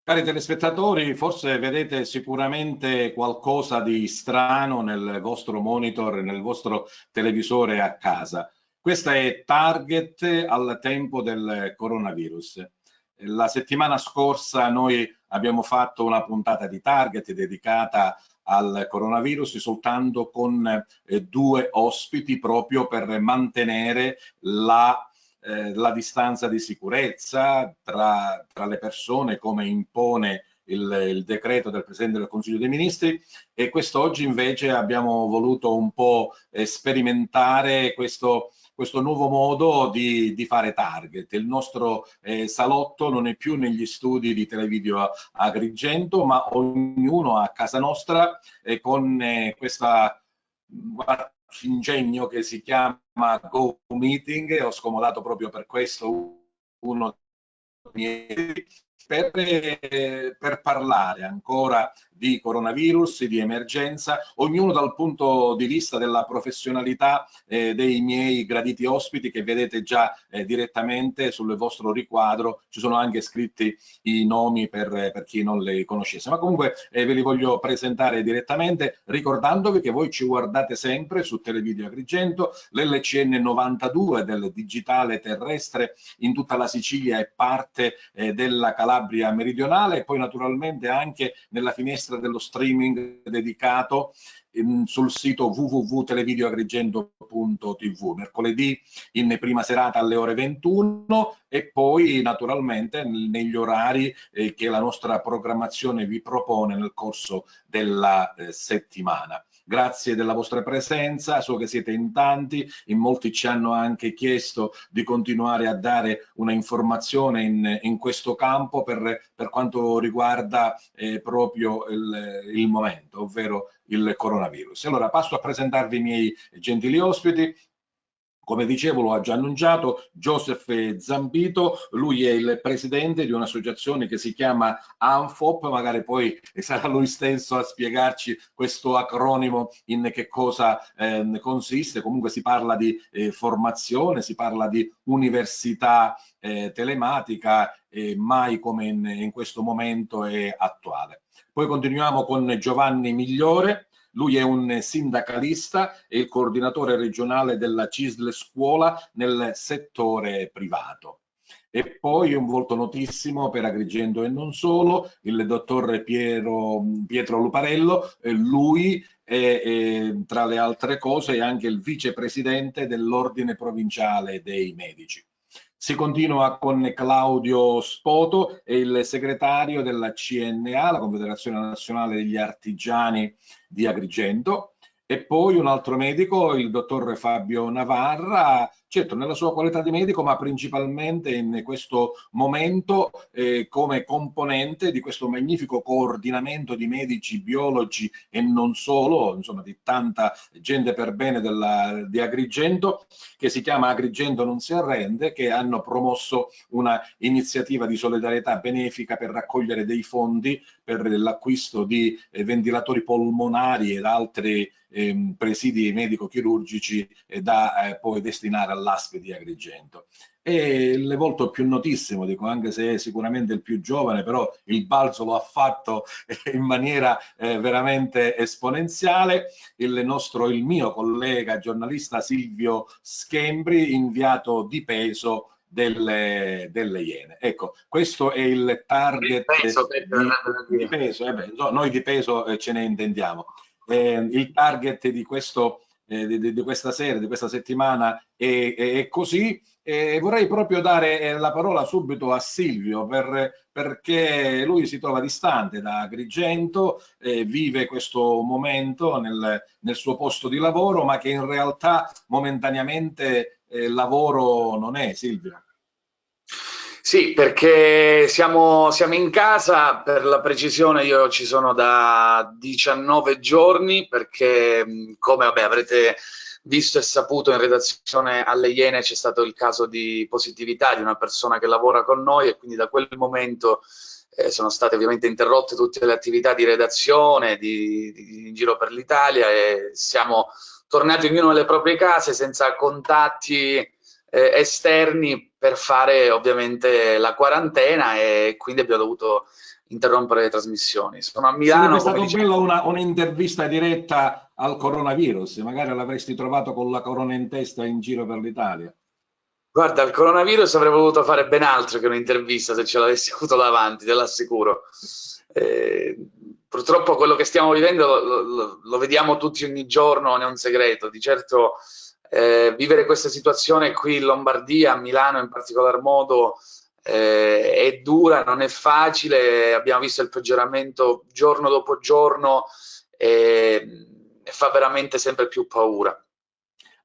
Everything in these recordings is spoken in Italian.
Cari telespettatori, forse vedete sicuramente qualcosa di strano nel vostro monitor, nel vostro televisore a casa. Questa è Target al tempo del coronavirus. La settimana scorsa noi abbiamo fatto una puntata di Target dedicata al coronavirus soltanto con due ospiti proprio per mantenere la distanza di sicurezza tra le persone come impone il decreto del Presidente del Consiglio dei Ministri, e quest'oggi invece abbiamo voluto un po' sperimentare questo nuovo modo di fare Target. Il nostro salotto non è più negli studi di Televideo Agrigento, ma ognuno a casa nostra con questa ingegno che si chiama Go Meeting. Ho scomodato proprio per questo uno per parlare ancora di coronavirus, di emergenza, ognuno dal punto di vista della professionalità dei miei graditi ospiti che vedete già direttamente sul vostro riquadro. Ci sono anche scritti i nomi per chi non li conoscesse, ma comunque ve li voglio presentare direttamente, ricordandovi che voi ci guardate sempre su Televideo Agrigento, l'LCN 92 del digitale terrestre in tutta la Sicilia e parte della Calabria meridionale, e poi naturalmente anche nella finestra dello streaming dedicato sul sito www.televideoagrigento.tv, mercoledì in prima serata alle ore 21 e poi naturalmente negli orari che la nostra programmazione vi propone nel corso della settimana. Grazie della vostra presenza, so che siete in tanti, in molti ci hanno anche chiesto di continuare a dare una informazione in questo campo per quanto riguarda proprio il momento, ovvero il coronavirus. Allora passo a presentarvi i miei gentili ospiti. Come dicevo, lo ha già annunciato, Joseph Zambito, lui è il presidente di un'associazione che si chiama ANFOP, magari poi sarà lui stesso a spiegarci questo acronimo in che cosa consiste. Comunque si parla di formazione, si parla di università telematica, mai come in questo momento è attuale. Poi continuiamo con Giovanni Migliore. Lui è un sindacalista e il coordinatore regionale della CISL Scuola nel settore privato. E poi un volto notissimo per Agrigento e non solo, il dottor Pietro Luparello. Lui è, tra le altre cose, anche il vicepresidente dell'Ordine Provinciale dei Medici. Si continua con Claudio Spoto, è il segretario della CNA, la Confederazione Nazionale degli Artigiani di Agrigento, e poi un altro medico, il dottor Fabio Navarra, certo nella sua qualità di medico, ma principalmente in questo momento come componente di questo magnifico coordinamento di medici, biologi e non solo, insomma di tanta gente per bene di Agrigento, che si chiama Agrigento non si arrende, che hanno promosso una iniziativa di solidarietà benefica per raccogliere dei fondi per l'acquisto di ventilatori polmonari ed altri presidi medico-chirurgici da poi destinare all'ASP di Agrigento. E il volto più notissimo, dico, anche se è sicuramente il più giovane, però il balzo lo ha fatto in maniera veramente esponenziale, il mio collega giornalista Silvio Schembri, inviato di peso delle Iene. Ecco, questo è il target di peso, noi di peso ce ne intendiamo. Il target di questa serie, di questa settimana è così. Vorrei proprio dare la parola subito a Silvio perché lui si trova distante da Agrigento, vive questo momento nel suo posto di lavoro, ma che in realtà momentaneamente lavoro non è, Silvio. Sì, perché siamo in casa, per la precisione io ci sono da 19 giorni, perché come avrete visto e saputo in redazione alle Iene c'è stato il caso di positività di una persona che lavora con noi, e quindi da quel momento sono state ovviamente interrotte tutte le attività di redazione in giro per l'Italia, e siamo tornati ognuno nelle proprie case senza contatti esterni per fare ovviamente la quarantena, e quindi abbiamo dovuto interrompere le trasmissioni. Sono a Milano. Sarebbe stato bello un'intervista diretta al coronavirus, magari l'avresti trovato con la corona in testa in giro per l'Italia. Guarda, al coronavirus avrei voluto fare ben altro che un'intervista se ce l'avessi avuto davanti, te l'assicuro. Purtroppo quello che stiamo vivendo lo vediamo tutti ogni giorno, non è un segreto. Di certo vivere questa situazione qui in Lombardia, a Milano in particolar modo, è dura, non è facile, abbiamo visto il peggioramento giorno dopo giorno e fa veramente sempre più paura.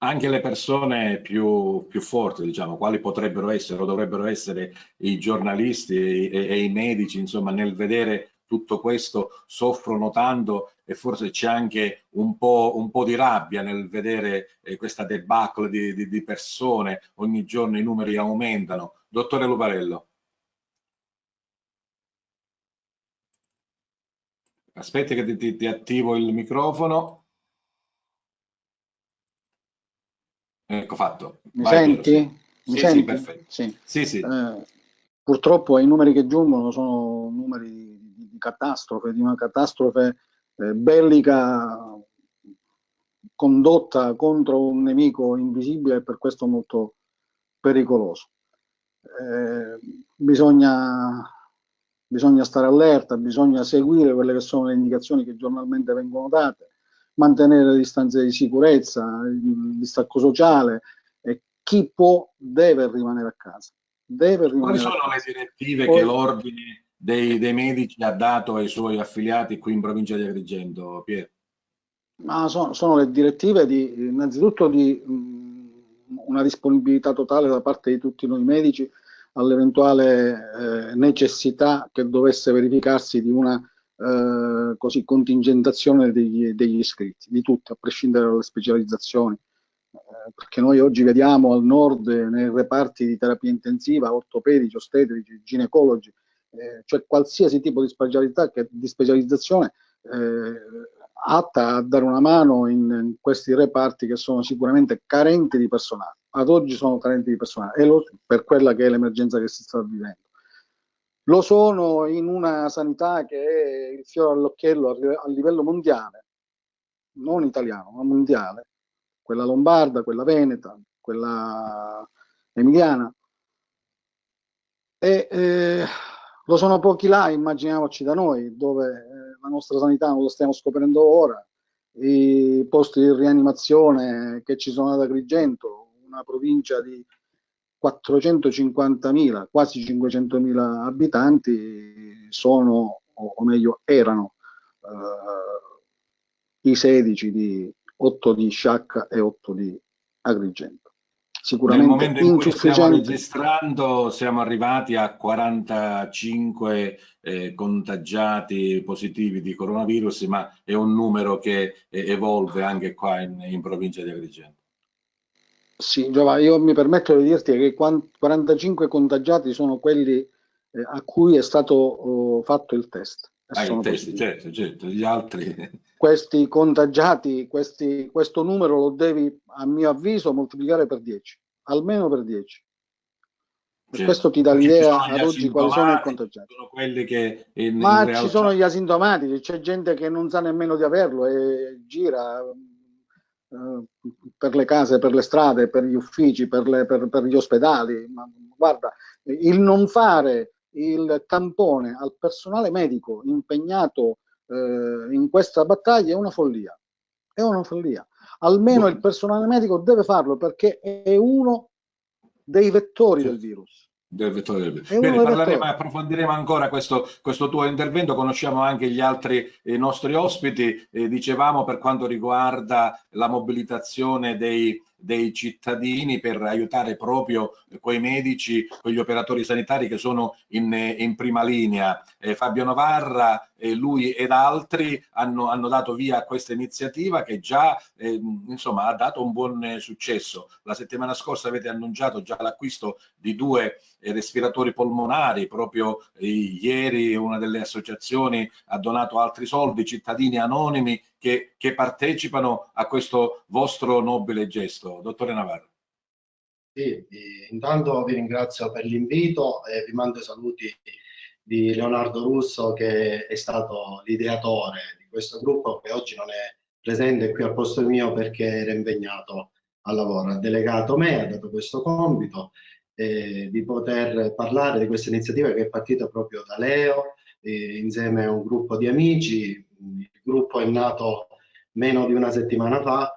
Anche le persone più forti, diciamo, quali potrebbero essere o dovrebbero essere i giornalisti e i medici, insomma, nel vedere tutto questo soffrono tanto e forse c'è anche un po' di rabbia nel vedere questa debacle di persone, ogni giorno i numeri aumentano. Dottore Luparello. Aspetti che ti attivo il microfono. Ecco fatto. Mi Vai, senti? Piero, sì. Mi Sì, senti? sì, perfetto. Sì. Sì. Purtroppo i numeri che giungono sono numeri di catastrofe, di una catastrofe bellica condotta contro un nemico invisibile e per questo molto pericoloso. Bisogna stare allerta, bisogna seguire quelle che sono le indicazioni che giornalmente vengono date, mantenere le distanze di sicurezza, il distacco sociale, e chi può deve rimanere a casa. Quali sono le direttive che l'ordine dei medici ha dato ai suoi affiliati qui in provincia di Agrigento, Piero? Ma sono le direttive innanzitutto di una disponibilità totale da parte di tutti noi medici all'eventuale necessità che dovesse verificarsi di una contingentazione degli iscritti, di tutti, a prescindere dalle specializzazioni. Perché noi oggi vediamo al nord, nei reparti di terapia intensiva, ortopedici, ostetrici, ginecologi, cioè qualsiasi tipo di specializzazione atta a dare una mano in questi reparti che sono sicuramente carenti di personale. Ad oggi sono carenti di personale, per quella che è l'emergenza che si sta vivendo. Lo sono in una sanità che è il fiore all'occhiello a livello mondiale, non italiano, ma mondiale, quella lombarda, quella veneta, quella emiliana. E lo sono pochi là, immaginiamoci da noi, dove la nostra sanità non lo stiamo scoprendo ora, i posti di rianimazione che ci sono ad Agrigento, una provincia di 450.000, quasi 500.000 abitanti, sono, o meglio erano, i 16 di 8 di Sciacca e 8 di Agrigento. Sicuramente nel momento in cui stiamo insufficiente. registrando siamo arrivati a 45 contagiati positivi di coronavirus, ma è un numero che evolve anche qua in provincia di Agrigento. Sì, Giovanni, io mi permetto di dirti che 45 contagiati sono quelli a cui è stato fatto il test. Il test, certo, gli altri... Questi contagiati, questo numero lo devi, a mio avviso, moltiplicare per 10, almeno per 10. Certo. Questo ti dà l'idea ad oggi quali sono i contagiati. Sono quelli che in realtà... ci sono gli asintomatici, c'è gente che non sa nemmeno di averlo e gira per le case, per le strade, per gli uffici, per gli ospedali. Ma guarda, il non fare il tampone al personale medico impegnato in questa battaglia è una follia. È una follia. Almeno il personale medico deve farlo perché è uno dei vettori del virus. Bene, parleremo e approfondiremo ancora questo tuo intervento, conosciamo anche gli altri nostri ospiti, dicevamo per quanto riguarda la mobilitazione dei cittadini per aiutare proprio quei medici, quegli operatori sanitari che sono in prima linea. Fabio Novarra, lui ed altri hanno dato via a questa iniziativa che già insomma ha dato un buon successo. La settimana scorsa avete annunciato già l'acquisto di 2 respiratori polmonari, proprio ieri una delle associazioni ha donato altri soldi, cittadini anonimi che partecipano a questo vostro nobile gesto. Dottore Navarro. Sì, intanto vi ringrazio per l'invito e vi mando i saluti di Leonardo Russo, che è stato l'ideatore di questo gruppo, che oggi non è presente qui al posto mio perché era impegnato al lavoro. Ha delegato me, ha dato questo compito di poter parlare di questa iniziativa che è partita proprio da Leo, insieme a un gruppo di amici. Il gruppo è nato meno di una settimana fa,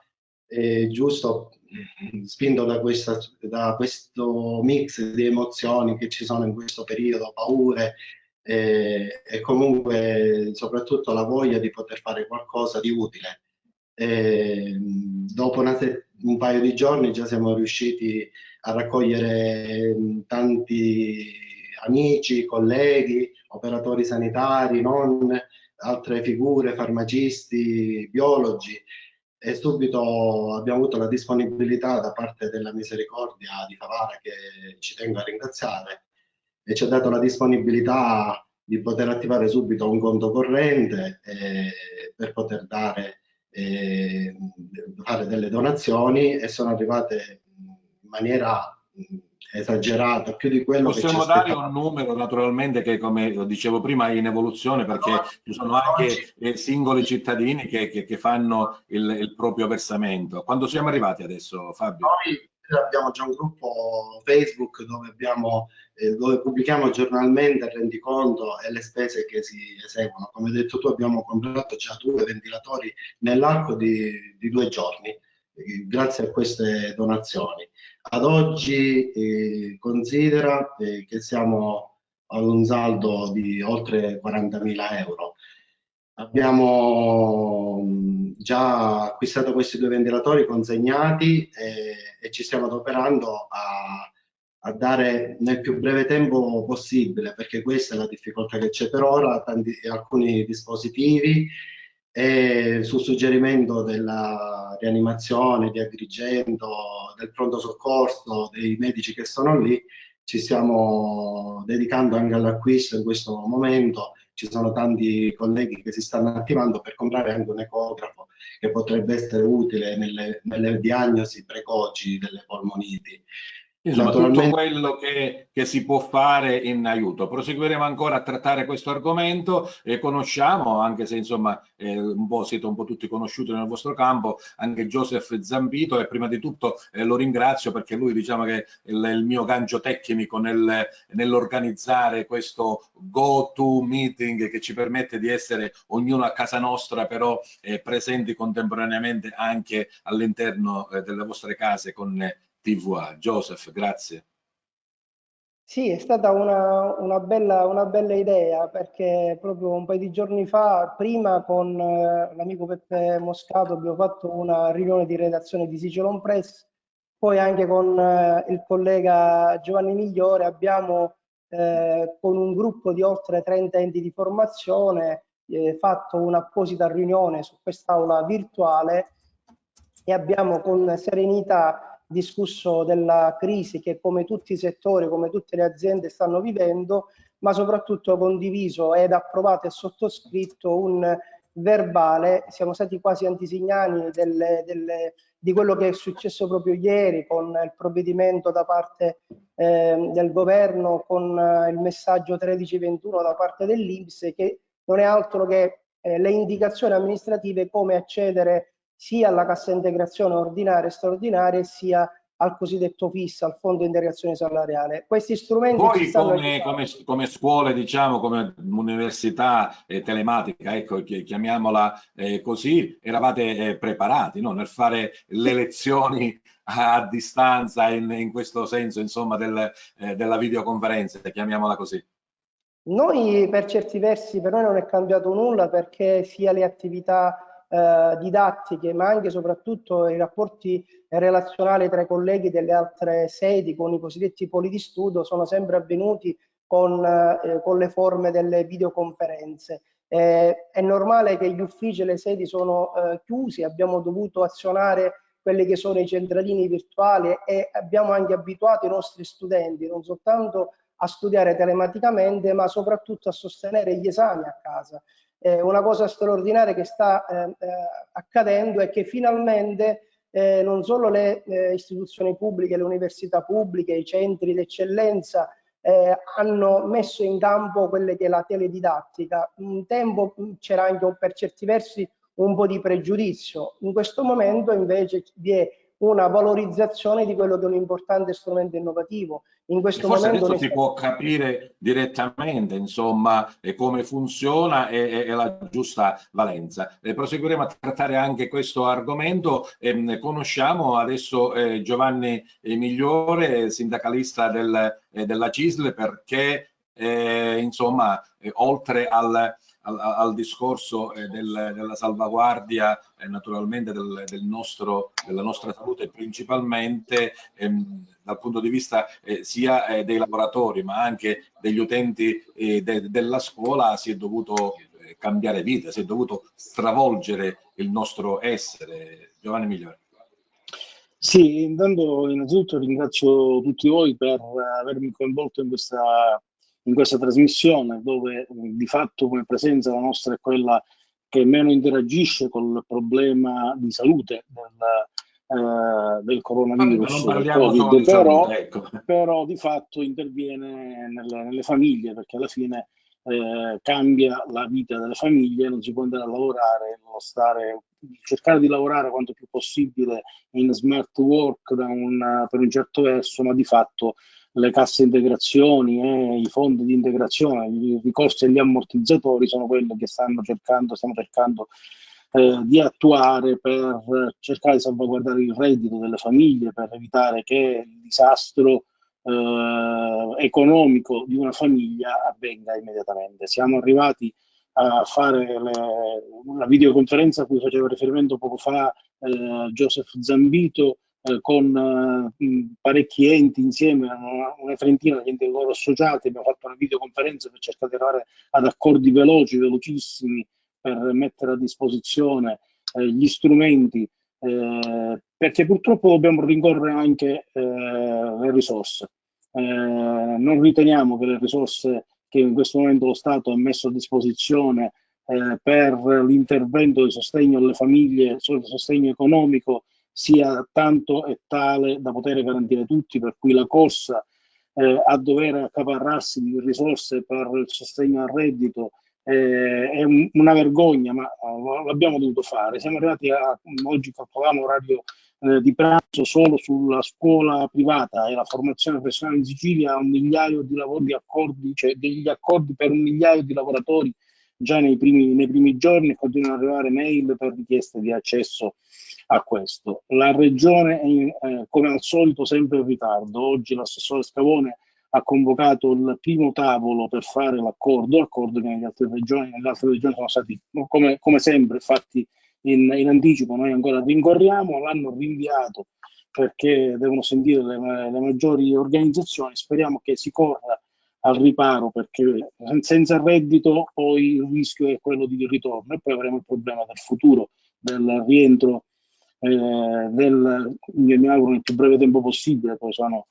giusto spinto da questo mix di emozioni che ci sono in questo periodo, paure, e comunque soprattutto la voglia di poter fare qualcosa di utile. Dopo un paio di giorni già siamo riusciti a raccogliere tanti amici, colleghi, operatori sanitari, non altre figure, farmacisti, biologi, e subito abbiamo avuto la disponibilità da parte della Misericordia di Favara, che ci tengo a ringraziare, e ci ha dato la disponibilità di poter attivare subito un conto corrente per poter fare delle donazioni, e sono arrivate in maniera esagerata, più di quello che ci Possiamo dare aspettavamo. un numero, naturalmente, che come dicevo prima è in evoluzione, perché ci sono anche singoli cittadini che fanno il proprio versamento. Quando siamo arrivati adesso, Fabio? Noi abbiamo già un gruppo Facebook dove pubblichiamo giornalmente il rendiconto e le spese che si eseguono. Come hai detto tu, abbiamo comprato già 2 ventilatori nell'arco di 2 giorni, grazie a queste donazioni. Ad oggi considera che siamo ad un saldo di oltre 40.000 euro. Abbiamo già acquistato questi 2 ventilatori consegnati, e ci stiamo adoperando a dare nel più breve tempo possibile, perché questa è la difficoltà che c'è per ora, alcuni dispositivi, e sul suggerimento della rianimazione, di Agrigento, del pronto soccorso, dei medici che sono lì, ci stiamo dedicando anche all'acquisto in questo momento. Ci sono tanti colleghi che si stanno attivando per comprare anche un ecografo, che potrebbe essere utile nelle diagnosi precoci delle polmoniti. Insomma, tutto quello che si può fare in aiuto. Proseguiremo ancora a trattare questo argomento, e conosciamo, anche se insomma siete un po' tutti conosciuti nel vostro campo, anche Joseph Zambito, e prima di tutto lo ringrazio, perché lui, diciamo che è il mio gancio tecnico nell'organizzare questo go-to meeting, che ci permette di essere ognuno a casa nostra, però presenti contemporaneamente anche all'interno delle vostre case con TVA. Joseph, grazie. Sì, è stata una bella idea, perché proprio un paio di giorni fa, prima con l'amico Peppe Moscato, abbiamo fatto una riunione di redazione di Cicilon Press, poi anche con il collega Giovanni Migliore abbiamo con un gruppo di oltre 30 enti di formazione fatto un'apposita riunione su quest'aula virtuale, e abbiamo con serenità discusso della crisi che, come tutti i settori, come tutte le aziende, stanno vivendo, ma soprattutto condiviso ed approvato e sottoscritto un verbale. Siamo stati quasi antesignani di quello che è successo proprio ieri, con il provvedimento da parte del governo, con il messaggio 1321 da parte dell'INPS, che non è altro che le indicazioni amministrative come accedere sia alla cassa integrazione ordinaria e straordinaria, sia al cosiddetto FIS, al Fondo Integrazione Salariale. Questi strumenti voi ci stanno come scuole, diciamo, come università telematica, ecco, chiamiamola così, eravate preparati, no? Nel fare le lezioni a distanza, in questo senso, insomma, della videoconferenza, chiamiamola così. Noi, per certi versi, per noi non è cambiato nulla, perché sia le attività didattiche, ma anche e soprattutto i rapporti relazionali tra i colleghi delle altre sedi, con i cosiddetti poli di studio, sono sempre avvenuti con le forme delle videoconferenze. È normale che gli uffici e le sedi sono chiusi, abbiamo dovuto azionare quelli che sono i centralini virtuali, e abbiamo anche abituato i nostri studenti non soltanto a studiare telematicamente, ma soprattutto a sostenere gli esami a casa. Una cosa straordinaria che sta accadendo è che finalmente non solo le istituzioni pubbliche, le università pubbliche, i centri d'eccellenza hanno messo in campo quelle che è la teledidattica. Un tempo c'era anche per certi versi un po' di pregiudizio, in questo momento invece vi è una valorizzazione di quello che è un importante strumento innovativo. In questo forse momento adesso si può capire direttamente, insomma, come funziona e la giusta valenza. Proseguiremo a trattare anche questo argomento. Conosciamo adesso Giovanni Migliore, sindacalista della CISL, perché insomma, oltre al discorso della salvaguardia naturalmente della nostra salute, principalmente dal punto di vista sia dei lavoratori ma anche degli utenti della scuola, si è dovuto cambiare vita, si è dovuto stravolgere il nostro essere. Giovanni Migliore. Sì, intanto innanzitutto ringrazio tutti voi per avermi coinvolto in questa trasmissione, dove di fatto come presenza la nostra è quella che meno interagisce col problema di salute del coronavirus, non parliamo del COVID, solo di salute, ecco. però di fatto interviene nelle famiglie, perché alla fine cambia la vita delle famiglie, non si può andare a lavorare, cercare di lavorare quanto più possibile in smart work per un certo verso, ma di fatto le casse integrazioni e i fondi di integrazione, i ricorsi agli ammortizzatori sono quelli che stiamo cercando di attuare per cercare di salvaguardare il reddito delle famiglie, per evitare che il disastro economico di una famiglia avvenga immediatamente. Siamo arrivati a fare la videoconferenza a cui faceva riferimento poco fa Joseph Zambito, con parecchi enti insieme, una trentina di enti loro associati. Abbiamo fatto una videoconferenza per cercare di arrivare ad accordi velocissimi, per mettere a disposizione gli strumenti, perché purtroppo dobbiamo rincorrere anche le risorse. Non riteniamo che le risorse che in questo momento lo Stato ha messo a disposizione per l'intervento di sostegno alle famiglie, sostegno economico, sia tanto e tale da poter garantire tutti, per cui la corsa a dover accaparrarsi di risorse per il sostegno al reddito è una vergogna, ma l'abbiamo dovuto fare. Siamo arrivati oggi calcolavamo orario di pranzo solo sulla scuola privata e la formazione professionale in Sicilia a 1 migliaio di accordi, cioè degli accordi per 1 migliaio di lavoratori già nei primi giorni, continuano ad arrivare mail per richieste di accesso a questo. La Regione è come al solito sempre in ritardo. Oggi l'assessore Scavone ha convocato il primo tavolo per fare l'accordo che nelle altre regioni sono stati come sempre fatti in anticipo. Noi ancora rincorriamo, l'hanno rinviato perché devono sentire le maggiori organizzazioni. Speriamo che si corra al riparo, perché senza reddito poi il rischio è quello di ritorno, e poi avremo il problema del futuro, del rientro mi auguro nel più breve tempo possibile. Poi sono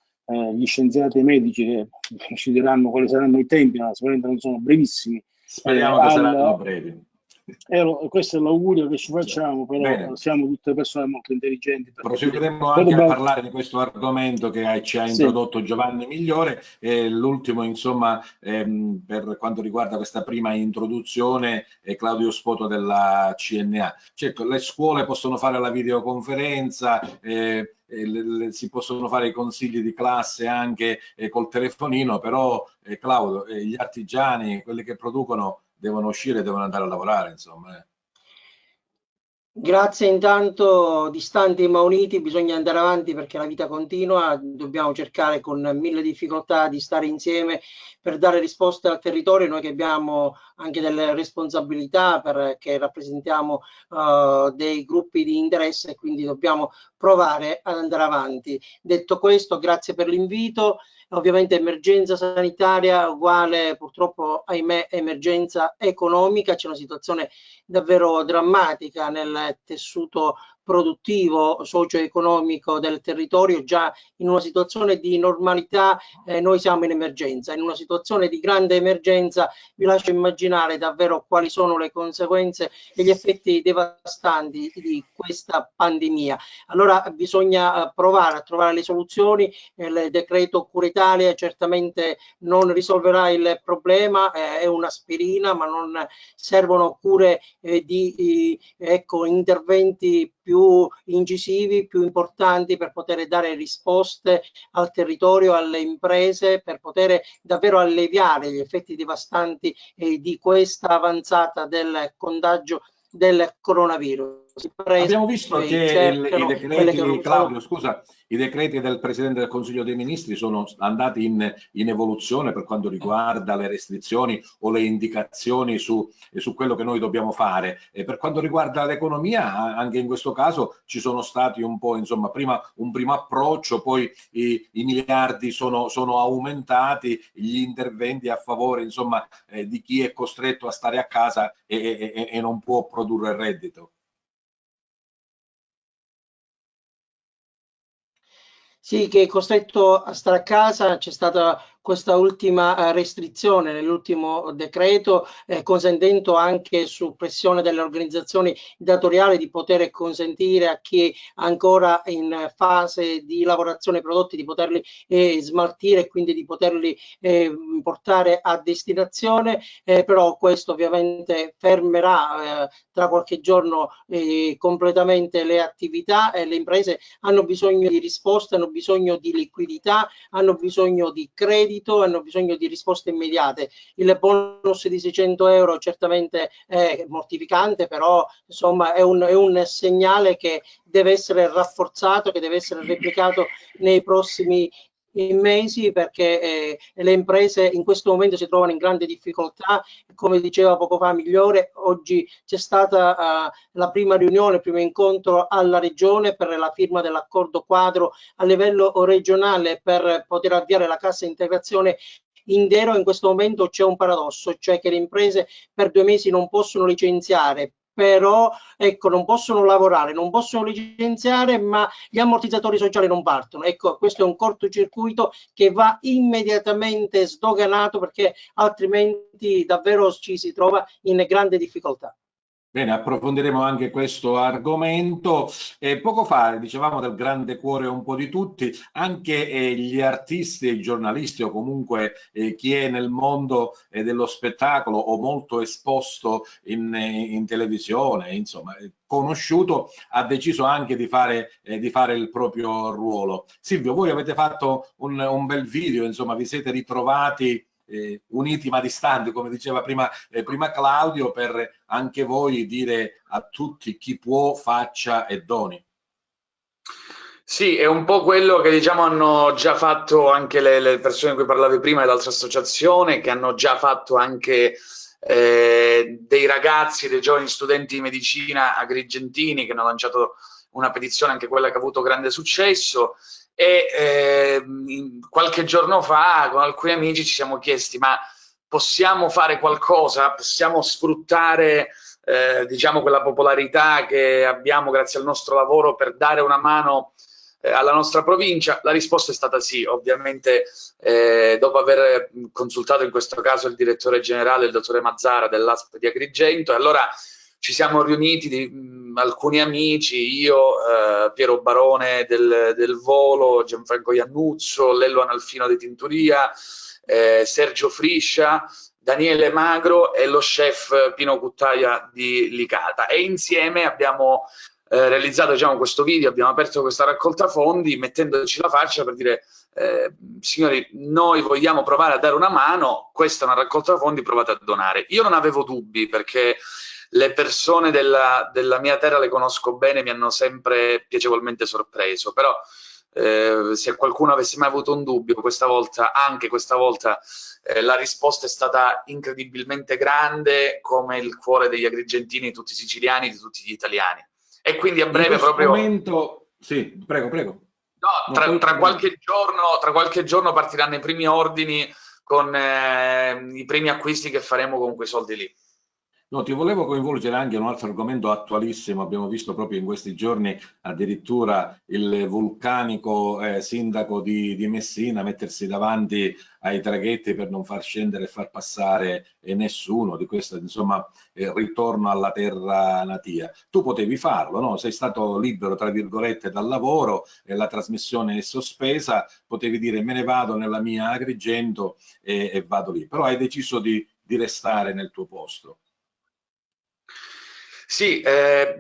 gli scienziati e i medici che ci diranno quali saranno i tempi, ma sicuramente non sono brevissimi. Speriamo che saranno brevi. Questo è l'augurio che ci facciamo, però bene. Siamo tutte persone molto intelligenti. Proseguiremo anche a parlare di questo argomento che ci ha introdotto Giovanni Migliore. L'ultimo, insomma, per quanto riguarda questa prima introduzione, è Claudio Spoto della CNA. Certo, le scuole possono fare la videoconferenza, si possono fare i consigli di classe anche col telefonino, però Claudio, gli artigiani, quelli che producono, devono uscire, devono andare a lavorare, insomma. Grazie, intanto distanti ma uniti, bisogna andare avanti perché la vita continua, dobbiamo cercare con 1000 difficoltà di stare insieme per dare risposte al territorio, noi che abbiamo anche delle responsabilità perché rappresentiamo dei gruppi di interesse e quindi dobbiamo provare ad andare avanti. Detto questo, grazie per l'invito. Ovviamente emergenza sanitaria uguale purtroppo, ahimè, emergenza economica. C'è una situazione davvero drammatica nel tessuto produttivo, socio-economico del territorio. Già in una situazione di normalità noi siamo in emergenza, in una situazione di grande emergenza vi lascio immaginare davvero quali sono le conseguenze e gli effetti devastanti di questa pandemia. Allora bisogna provare a trovare le soluzioni. Il decreto Cura Italia certamente non risolverà il problema, è un'aspirina, ma non servono cure di interventi più incisivi, più importanti per poter dare risposte al territorio, alle imprese, per poter davvero alleviare gli effetti devastanti di questa avanzata del contagio del coronavirus. Abbiamo visto che i decreti, Claudio, scusa, i decreti del Presidente del Consiglio dei Ministri sono andati in evoluzione per quanto riguarda le restrizioni o le indicazioni su quello che noi dobbiamo fare. E per quanto riguarda l'economia, anche in questo caso ci sono stati un po', insomma, prima un primo approccio, poi i miliardi sono aumentati, gli interventi a favore, insomma, di chi è costretto a stare a casa e non può produrre reddito. Sì, che è costretto a stare a casa. C'è stata questa ultima restrizione nell'ultimo decreto, consentendo anche su pressione delle organizzazioni datoriali di poter consentire a chi ancora in fase di lavorazione prodotti di poterli smaltire e quindi di poterli portare a destinazione, però questo ovviamente fermerà tra qualche giorno completamente le attività, e le imprese hanno bisogno di risposte, hanno bisogno di liquidità, hanno bisogno di credito, hanno bisogno di risposte immediate. Il bonus di 600 euro certamente è mortificante, però insomma è un segnale che deve essere rafforzato, che deve essere replicato nei prossimi mesi, perché le imprese in questo momento si trovano in grande difficoltà. Come diceva poco fa Migliore, oggi c'è stata la prima riunione, il primo incontro alla regione per la firma dell'accordo quadro a livello regionale per poter avviare la cassa integrazione in deroga. In questo momento c'è un paradosso, cioè che le imprese per 2 mesi non possono licenziare, però ecco, non possono lavorare, non possono licenziare, ma gli ammortizzatori sociali non partono. Ecco, questo è un cortocircuito che va immediatamente sdoganato, perché altrimenti davvero ci si trova in grande difficoltà. Bene, approfondiremo anche questo argomento. Poco fa dicevamo del grande cuore un po' di tutti, anche gli artisti e i giornalisti, o comunque chi è nel mondo dello spettacolo o molto esposto in televisione, insomma, conosciuto, ha deciso anche di fare il proprio ruolo. Silvio, voi avete fatto un bel video, insomma, vi siete ritrovati uniti ma distanti, come diceva prima Claudio, per anche voi dire a tutti: chi può faccia e doni. Sì, è un po' quello che diciamo hanno già fatto anche le persone di cui parlavi prima dell'altra associazione, che hanno già fatto anche dei ragazzi, dei giovani studenti di medicina agrigentini, che hanno lanciato una petizione, anche quella che ha avuto grande successo. E qualche giorno fa con alcuni amici ci siamo chiesti: ma possiamo fare qualcosa? Possiamo sfruttare diciamo quella popolarità che abbiamo grazie al nostro lavoro per dare una mano alla nostra provincia? La risposta è stata sì, ovviamente dopo aver consultato in questo caso il direttore generale, il dottore Mazzara dell'ASP di Agrigento, e allora ci siamo riuniti alcuni amici, io, Piero Barone del Volo, Gianfranco Iannuzzo, Lello Analfino di Tintoria, Sergio Friscia, Daniele Magro e lo chef Pino Cuttaia di Licata, e insieme abbiamo realizzato, diciamo, questo video, abbiamo aperto questa raccolta fondi mettendoci la faccia per dire signori, noi vogliamo provare a dare una mano, questa è una raccolta fondi, provate a donare. Io non avevo dubbi, perché le persone della mia terra le conosco bene, mi hanno sempre piacevolmente sorpreso, però se qualcuno avesse mai avuto un dubbio, anche questa volta la risposta è stata incredibilmente grande, come il cuore degli agrigentini, di tutti i siciliani, di tutti gli italiani. E quindi a breve proprio... Momento... Sì, prego. No, tra qualche giorno partiranno i primi ordini con i primi acquisti che faremo con quei soldi lì. No, ti volevo coinvolgere anche in un altro argomento attualissimo. Abbiamo visto proprio in questi giorni addirittura il vulcanico sindaco di Messina mettersi davanti ai traghetti per non far scendere e far passare nessuno di questo, insomma, ritorno alla terra natia. Tu potevi farlo, no? Sei stato libero, tra virgolette, dal lavoro, la trasmissione è sospesa, potevi dire me ne vado nella mia Agrigento e vado lì, però hai deciso di restare nel tuo posto. Sì,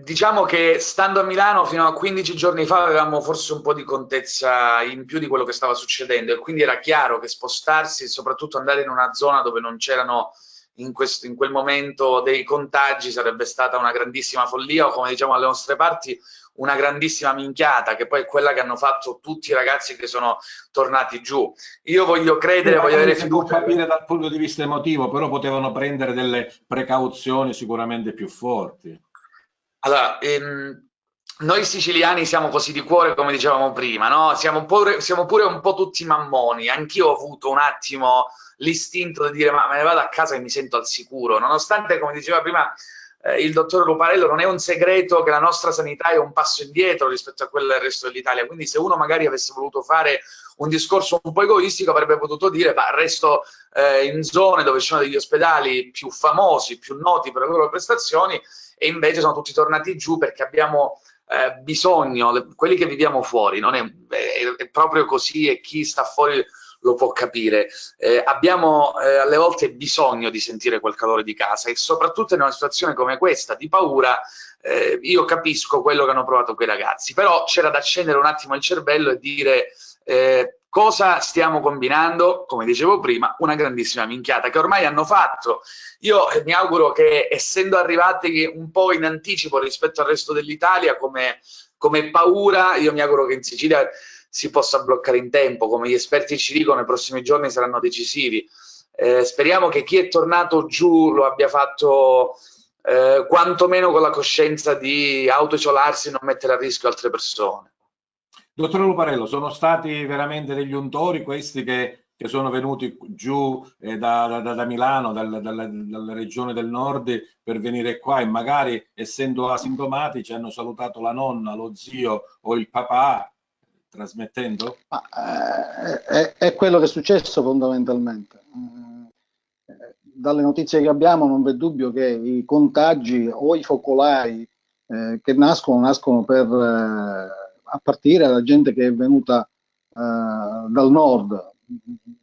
diciamo che stando a Milano fino a 15 giorni fa avevamo forse un po' di contezza in più di quello che stava succedendo, e quindi era chiaro che spostarsi, soprattutto andare in una zona dove non c'erano in quel momento dei contagi, sarebbe stata una grandissima follia, o come diciamo alle nostre parti una grandissima minchiata, che poi è quella che hanno fatto tutti i ragazzi che sono tornati giù. Io voglio credere, voglio avere fiducia. Si può capire dal punto di vista emotivo, però potevano prendere delle precauzioni sicuramente più forti. Allora, noi siciliani siamo così di cuore, come dicevamo prima, no? Siamo pure un po' tutti mammoni. Anch'io ho avuto un attimo l'istinto di dire ma me ne vado a casa e mi sento al sicuro, nonostante, come diceva prima il dottor Luparello, non è un segreto che la nostra sanità è un passo indietro rispetto a quella del resto dell'Italia, quindi se uno magari avesse voluto fare un discorso un po' egoistico avrebbe potuto dire ma resto in zone dove ci sono degli ospedali più famosi, più noti per le loro prestazioni, e invece sono tutti tornati giù perché abbiamo bisogno, quelli che viviamo fuori, non è proprio così, e chi sta fuori lo può capire, abbiamo alle volte bisogno di sentire quel calore di casa, e soprattutto in una situazione come questa di paura io capisco quello che hanno provato quei ragazzi, però c'era da accendere un attimo il cervello e dire cosa stiamo combinando. Come dicevo prima, una grandissima minchiata che ormai hanno fatto. Io mi auguro che, essendo arrivati un po' in anticipo rispetto al resto dell'Italia come paura, io mi auguro che in Sicilia si possa bloccare in tempo. Come gli esperti ci dicono, i prossimi giorni saranno decisivi. Speriamo che chi è tornato giù lo abbia fatto quantomeno con la coscienza di autoisolarsi e non mettere a rischio altre persone. Dottor Luparello, sono stati veramente degli untori questi che sono venuti giù da Milano, dalla regione del nord, per venire qua, e magari, essendo asintomatici, hanno salutato la nonna, lo zio o il papà, trasmettendo? È quello che è successo fondamentalmente. Dalle notizie che abbiamo non v'è dubbio che i contagi o i focolai che nascono a partire da gente che è venuta dal nord.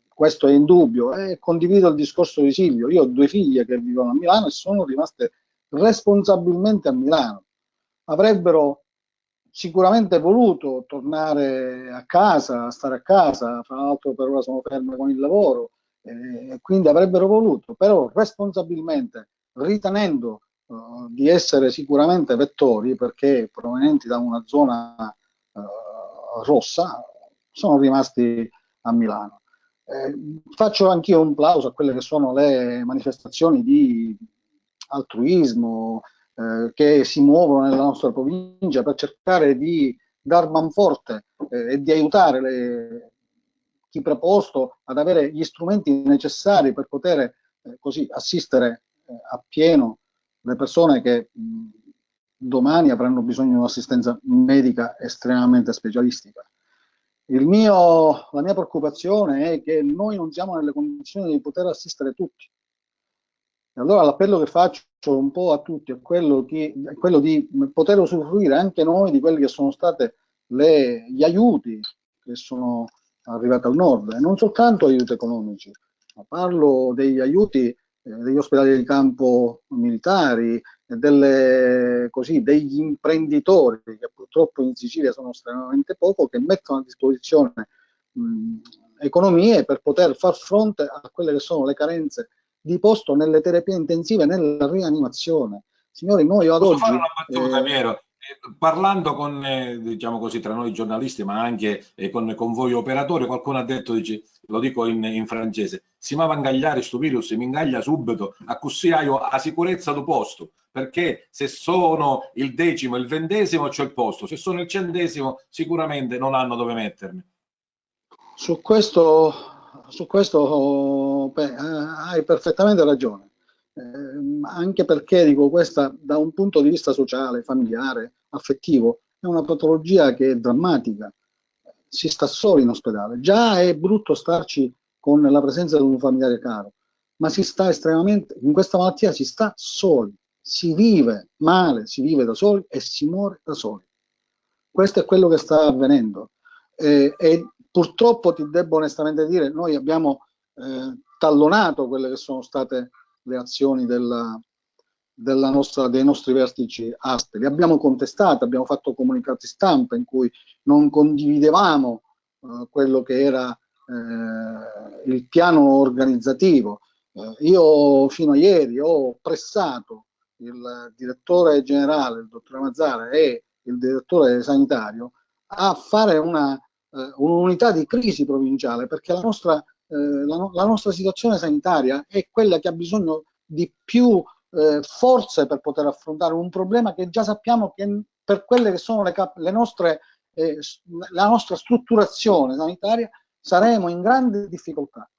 Questo è indubbio, e condivido il discorso di Silvio. Io ho 2 figlie che vivono a Milano e sono rimaste responsabilmente a Milano. Avrebbero sicuramente voluto tornare a casa, stare a casa, fra l'altro per ora sono ferme con il lavoro, quindi avrebbero voluto, però responsabilmente, ritenendo di essere sicuramente vettori, perché provenienti da una zona rossa, sono rimasti a Milano. Faccio anch'io un plauso a quelle che sono le manifestazioni di altruismo che si muovono nella nostra provincia per cercare di dar manforte e di aiutare chi preposto ad avere gli strumenti necessari per poter così assistere a pieno le persone che domani avranno bisogno di un'assistenza medica estremamente specialistica. La mia preoccupazione è che noi non siamo nelle condizioni di poter assistere tutti. E allora l'appello che faccio un po' a tutti è quello di poter usufruire anche noi di quelli che sono stati gli aiuti che sono arrivati al nord, e non soltanto aiuti economici, ma parlo degli aiuti degli ospedali di campo militari, degli imprenditori, che purtroppo in Sicilia sono estremamente poco, che mettono a disposizione economie per poter far fronte a quelle che sono le carenze di posto nelle terapie intensive e nella rianimazione. Signori, noi ad oggi... Posso fare una battuta, Piero? Parlando con, diciamo così, tra noi giornalisti, ma anche con voi operatori, qualcuno ha detto, dice, lo dico in francese, si va a ingagliare sto virus, mi ingaglia subito, a così hai la sicurezza del posto, perché se sono il 10° il 20° c'è il posto, se sono il 100° sicuramente non hanno dove mettermi. Su questo hai perfettamente ragione. anche perché, dico, questa da un punto di vista sociale, familiare, affettivo, è una patologia che è drammatica. Si sta soli in ospedale. Già è brutto starci con la presenza di un familiare caro, ma si sta estremamente, in questa malattia si sta soli, si vive male, si vive da soli e si muore da soli. Questo è quello che sta avvenendo. E purtroppo ti debbo onestamente dire, noi abbiamo tallonato quelle che sono state le azioni dei nostri vertici ASPE, li abbiamo contestate, abbiamo fatto comunicati stampa in cui non condividevamo quello che era il piano organizzativo. Io fino a ieri ho pressato il direttore generale, il dottore Mazzara, e il direttore sanitario a fare un'unità di crisi provinciale, perché la nostra situazione sanitaria è quella che ha bisogno di più forze per poter affrontare un problema che già sappiamo che per quelle che sono la nostra strutturazione sanitaria saremo in grande difficoltà,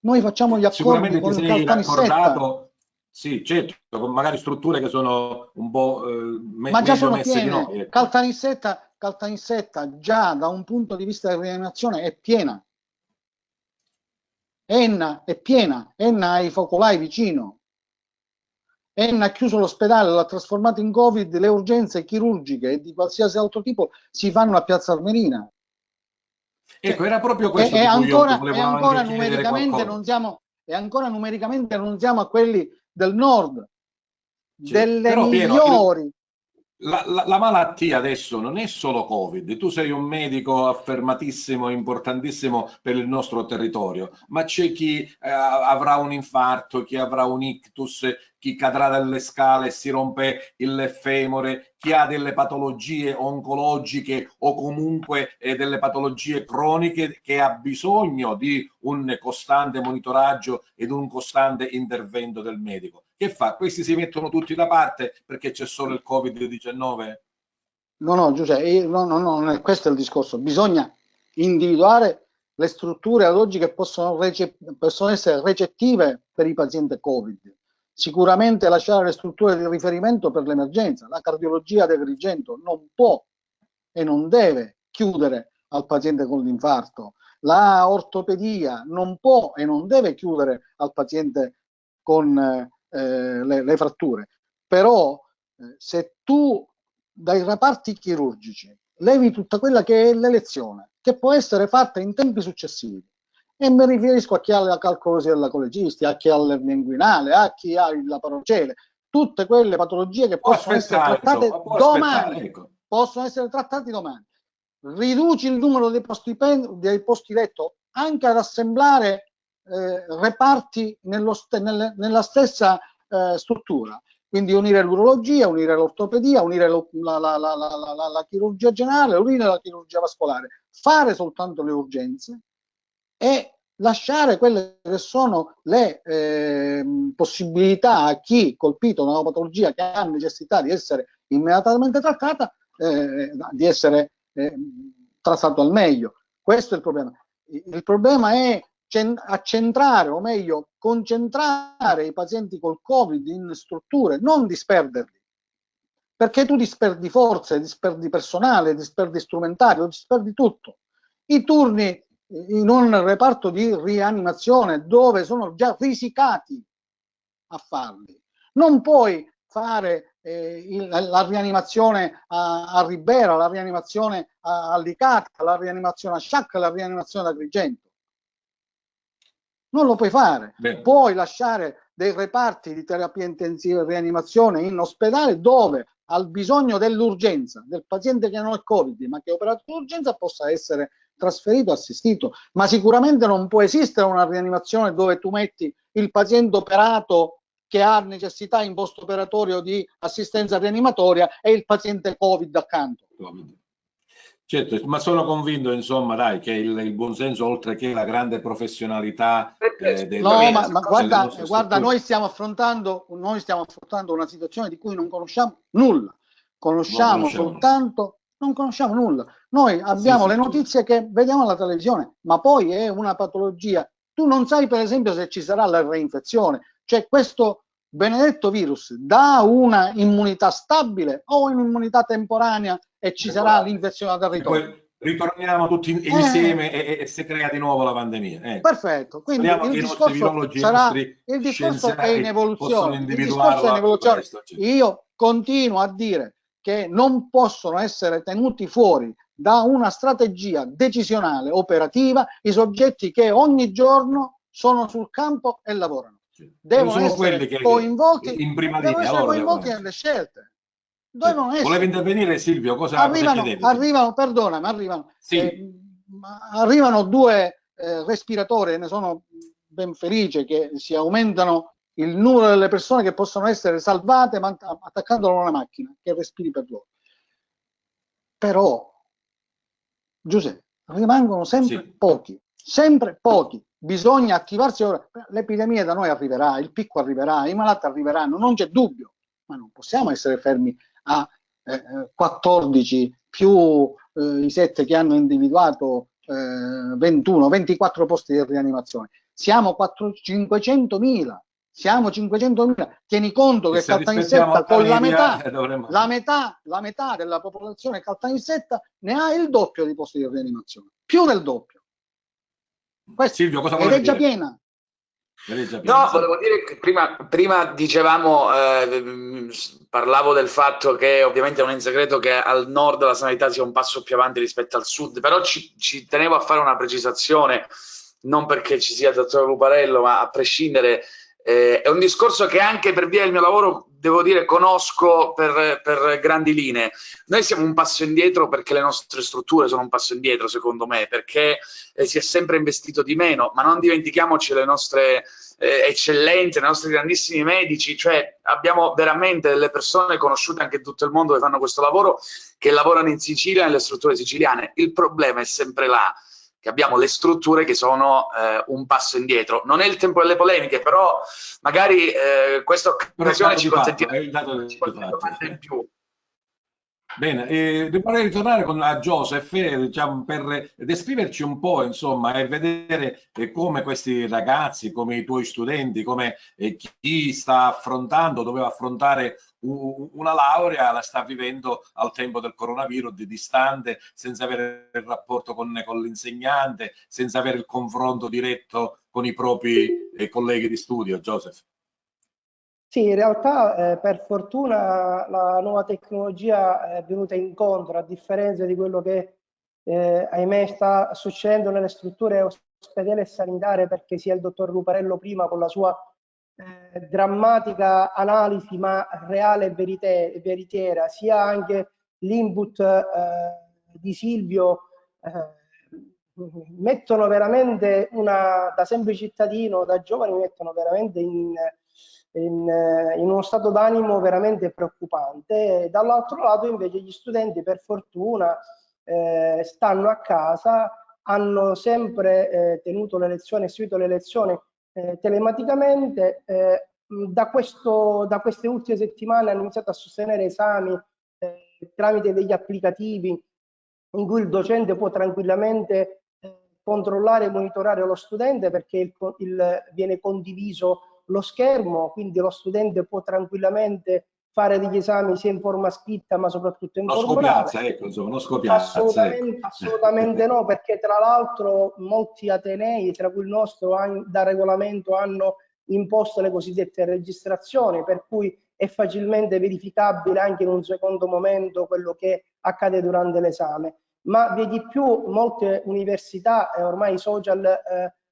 Noi facciamo gli accordi con il Caltanissetta. Sì, certo, con magari strutture che sono un po' ma già sono messe piene. di noi. Ecco. Caltanissetta già da un punto di vista della rianimazione è piena. Enna è piena, Enna ha i focolai vicino. Enna ha chiuso l'ospedale, l'ha trasformato in Covid, le urgenze chirurgiche e di qualsiasi altro tipo si fanno a Piazza Armerina. Ecco, era proprio questo e di cui io ancora numericamente non siamo a quelli del nord, sì. delle Però, migliori. La malattia adesso non è solo Covid, tu sei un medico affermatissimo, importantissimo per il nostro territorio, ma c'è chi avrà un infarto, chi avrà un ictus, chi cadrà dalle scale e si rompe il femore, chi ha delle patologie oncologiche o comunque delle patologie croniche che ha bisogno di un costante monitoraggio ed un costante intervento del medico. Che fa? Questi si mettono tutti da parte perché c'è solo il Covid-19? No, Giuseppe, non è questo il discorso. Bisogna individuare le strutture ad oggi che possono essere recettive per i pazienti Covid. Sicuramente lasciare le strutture di riferimento per l'emergenza. La cardiologia di Agrigento non può e non deve chiudere al paziente con l'infarto. La ortopedia non può e non deve chiudere al paziente con le fratture. Però se tu dai reparti chirurgici levi tutta quella che è l'elezione, che può essere fatta in tempi successivi, e mi riferisco a chi ha la calcolosi della colegisti, a chi ha l'ernia inguinale, a chi ha la parocele, tutte quelle patologie che possono essere trattate domani. Ecco. Possono essere trattati domani. Riduci il numero dei posti letto anche ad assemblare reparti nella stessa struttura. Quindi unire l'urologia, unire l'ortopedia, unire la chirurgia generale, unire la chirurgia vascolare, fare soltanto le urgenze e lasciare quelle che sono le possibilità a chi colpito da una patologia che ha necessità di essere immediatamente trattata, di essere trattato al meglio. Questo è il problema. Il problema è accentrare, o meglio, concentrare i pazienti col Covid in strutture, non disperderli. Perché tu disperdi forze, disperdi personale, disperdi strumentario, disperdi tutto. I turni in un reparto di rianimazione dove sono già risicati a farli. Non puoi fare la rianimazione a Ribera, la rianimazione a Licata, la rianimazione a Sciacca, la rianimazione ad Agrigento. Non lo puoi fare. Bene. Puoi lasciare dei reparti di terapia intensiva e rianimazione in ospedale dove al bisogno dell'urgenza del paziente che non è Covid ma che è operato d'urgenza possa essere trasferito, assistito, ma sicuramente non può esistere una rianimazione dove tu metti il paziente operato che ha necessità in post operatorio di assistenza rianimatoria e il paziente Covid accanto. Certo, ma sono convinto, insomma, dai, che il buonsenso, oltre che la grande professionalità ma guarda, noi stiamo affrontando una situazione di cui non conosciamo nulla. Non conosciamo nulla. Noi abbiamo le notizie che vediamo alla televisione, ma poi è una patologia tu non sai per esempio se ci sarà la reinfezione, cioè questo benedetto virus dà una immunità stabile o un'immunità temporanea e ci sarà l'infezione da ritorno. Poi ritorniamo tutti insieme e si crea di nuovo la pandemia. Perfetto, quindi speriamo il che i nostri discorso virologi, sarà, i nostri il discorso è in scienziati evoluzione, possono il discorso è in individuarla evoluzione. presto. Io continuo a dire che non possono essere tenuti fuori da una strategia decisionale operativa i soggetti che ogni giorno sono sul campo e lavorano. Devono essere coinvolti, in prima devono linea, essere coinvolti nelle scelte. Volevi intervenire, Silvio? Cosa chiedevi? Arrivano due respiratori, e ne sono ben felice che si aumentano il numero delle persone che possono essere salvate attaccandolo a una macchina che respiri per loro. Però, Giuseppe, rimangono sempre pochi. Bisogna attivarsi ora. L'epidemia da noi arriverà, il picco arriverà, i malati arriveranno, non c'è dubbio, ma non possiamo essere fermi a 14 più i 7 che hanno individuato 24 posti di rianimazione. Siamo 500.000. Siamo 500.000. Tieni conto che Caltanissetta con la metà della popolazione Caltanissetta ne ha il doppio di posti di rianimazione, più del doppio. Silvio, cosa ed è già piena. No, volevo dire che prima dicevamo, parlavo del fatto che ovviamente non è un segreto che al nord la sanità sia un passo più avanti rispetto al sud, però ci tenevo a fare una precisazione, non perché ci sia il dottor Luparello, ma a prescindere, è un discorso che anche per via del mio lavoro, devo dire, conosco per grandi linee. Noi siamo un passo indietro perché le nostre strutture sono un passo indietro, secondo me, perché si è sempre investito di meno, ma non dimentichiamoci le nostre eccellenze, i nostri grandissimi medici, cioè abbiamo veramente delle persone conosciute anche in tutto il mondo che fanno questo lavoro, che lavorano in Sicilia nelle strutture siciliane. Il problema è sempre là, che abbiamo le strutture che sono un passo indietro. Non è il tempo delle polemiche, però magari questa occasione ci consentirà di in più. Bene, vorrei ritornare a Joseph, diciamo, per descriverci un po', insomma, e vedere come questi ragazzi, come i tuoi studenti, come chi sta affrontando, doveva affrontare una laurea, la sta vivendo al tempo del coronavirus, di distante, senza avere il rapporto con l'insegnante, senza avere il confronto diretto con i propri colleghi di studio. Joseph. Sì, in realtà per fortuna la nuova tecnologia è venuta incontro, a differenza di quello che ahimè sta succedendo nelle strutture ospedaliere e sanitarie, perché sia il dottor Luparello prima con la sua drammatica analisi ma reale e veritiera, sia anche l'input di Silvio, mettono veramente da semplice cittadino, da giovane, mettono veramente in uno stato d'animo veramente preoccupante. Dall'altro lato invece gli studenti, per fortuna, stanno a casa, hanno sempre tenuto le lezioni, seguito le lezioni telematicamente. Da queste ultime settimane hanno iniziato a sostenere esami tramite degli applicativi in cui il docente può tranquillamente controllare e monitorare lo studente, perché viene condiviso lo schermo, quindi lo studente può tranquillamente fare degli esami sia in forma scritta ma soprattutto in forma orale. Ecco, insomma, non scopiazza. Assolutamente no, perché tra l'altro molti atenei, tra cui il nostro, da regolamento hanno imposto le cosiddette registrazioni, per cui è facilmente verificabile anche in un secondo momento quello che accade durante l'esame. Ma vi è di più, molte università, ormai i social,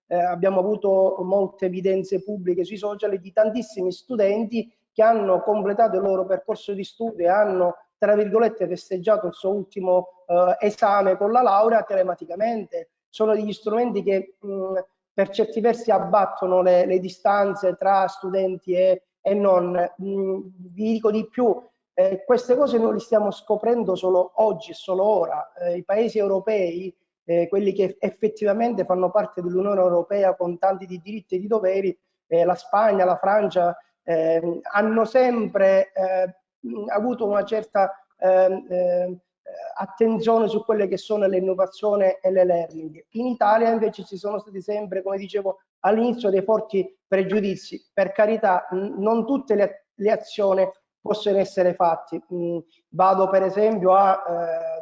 abbiamo avuto molte evidenze pubbliche sui social di tantissimi studenti che hanno completato il loro percorso di studio e hanno, tra virgolette, festeggiato il suo ultimo esame con la laurea telematicamente. Sono degli strumenti che per certi versi abbattono le distanze tra studenti e non. Vi dico di più, queste cose noi le stiamo scoprendo solo oggi, solo ora. I paesi europei, quelli che effettivamente fanno parte dell'Unione Europea con tanti di diritti e di doveri, la Spagna, la Francia, hanno sempre avuto una certa attenzione su quelle che sono le innovazioni e le learning. In Italia invece ci sono stati sempre, come dicevo, all'inizio dei forti pregiudizi. Per carità, non tutte le azioni possono essere fatte. Vado per esempio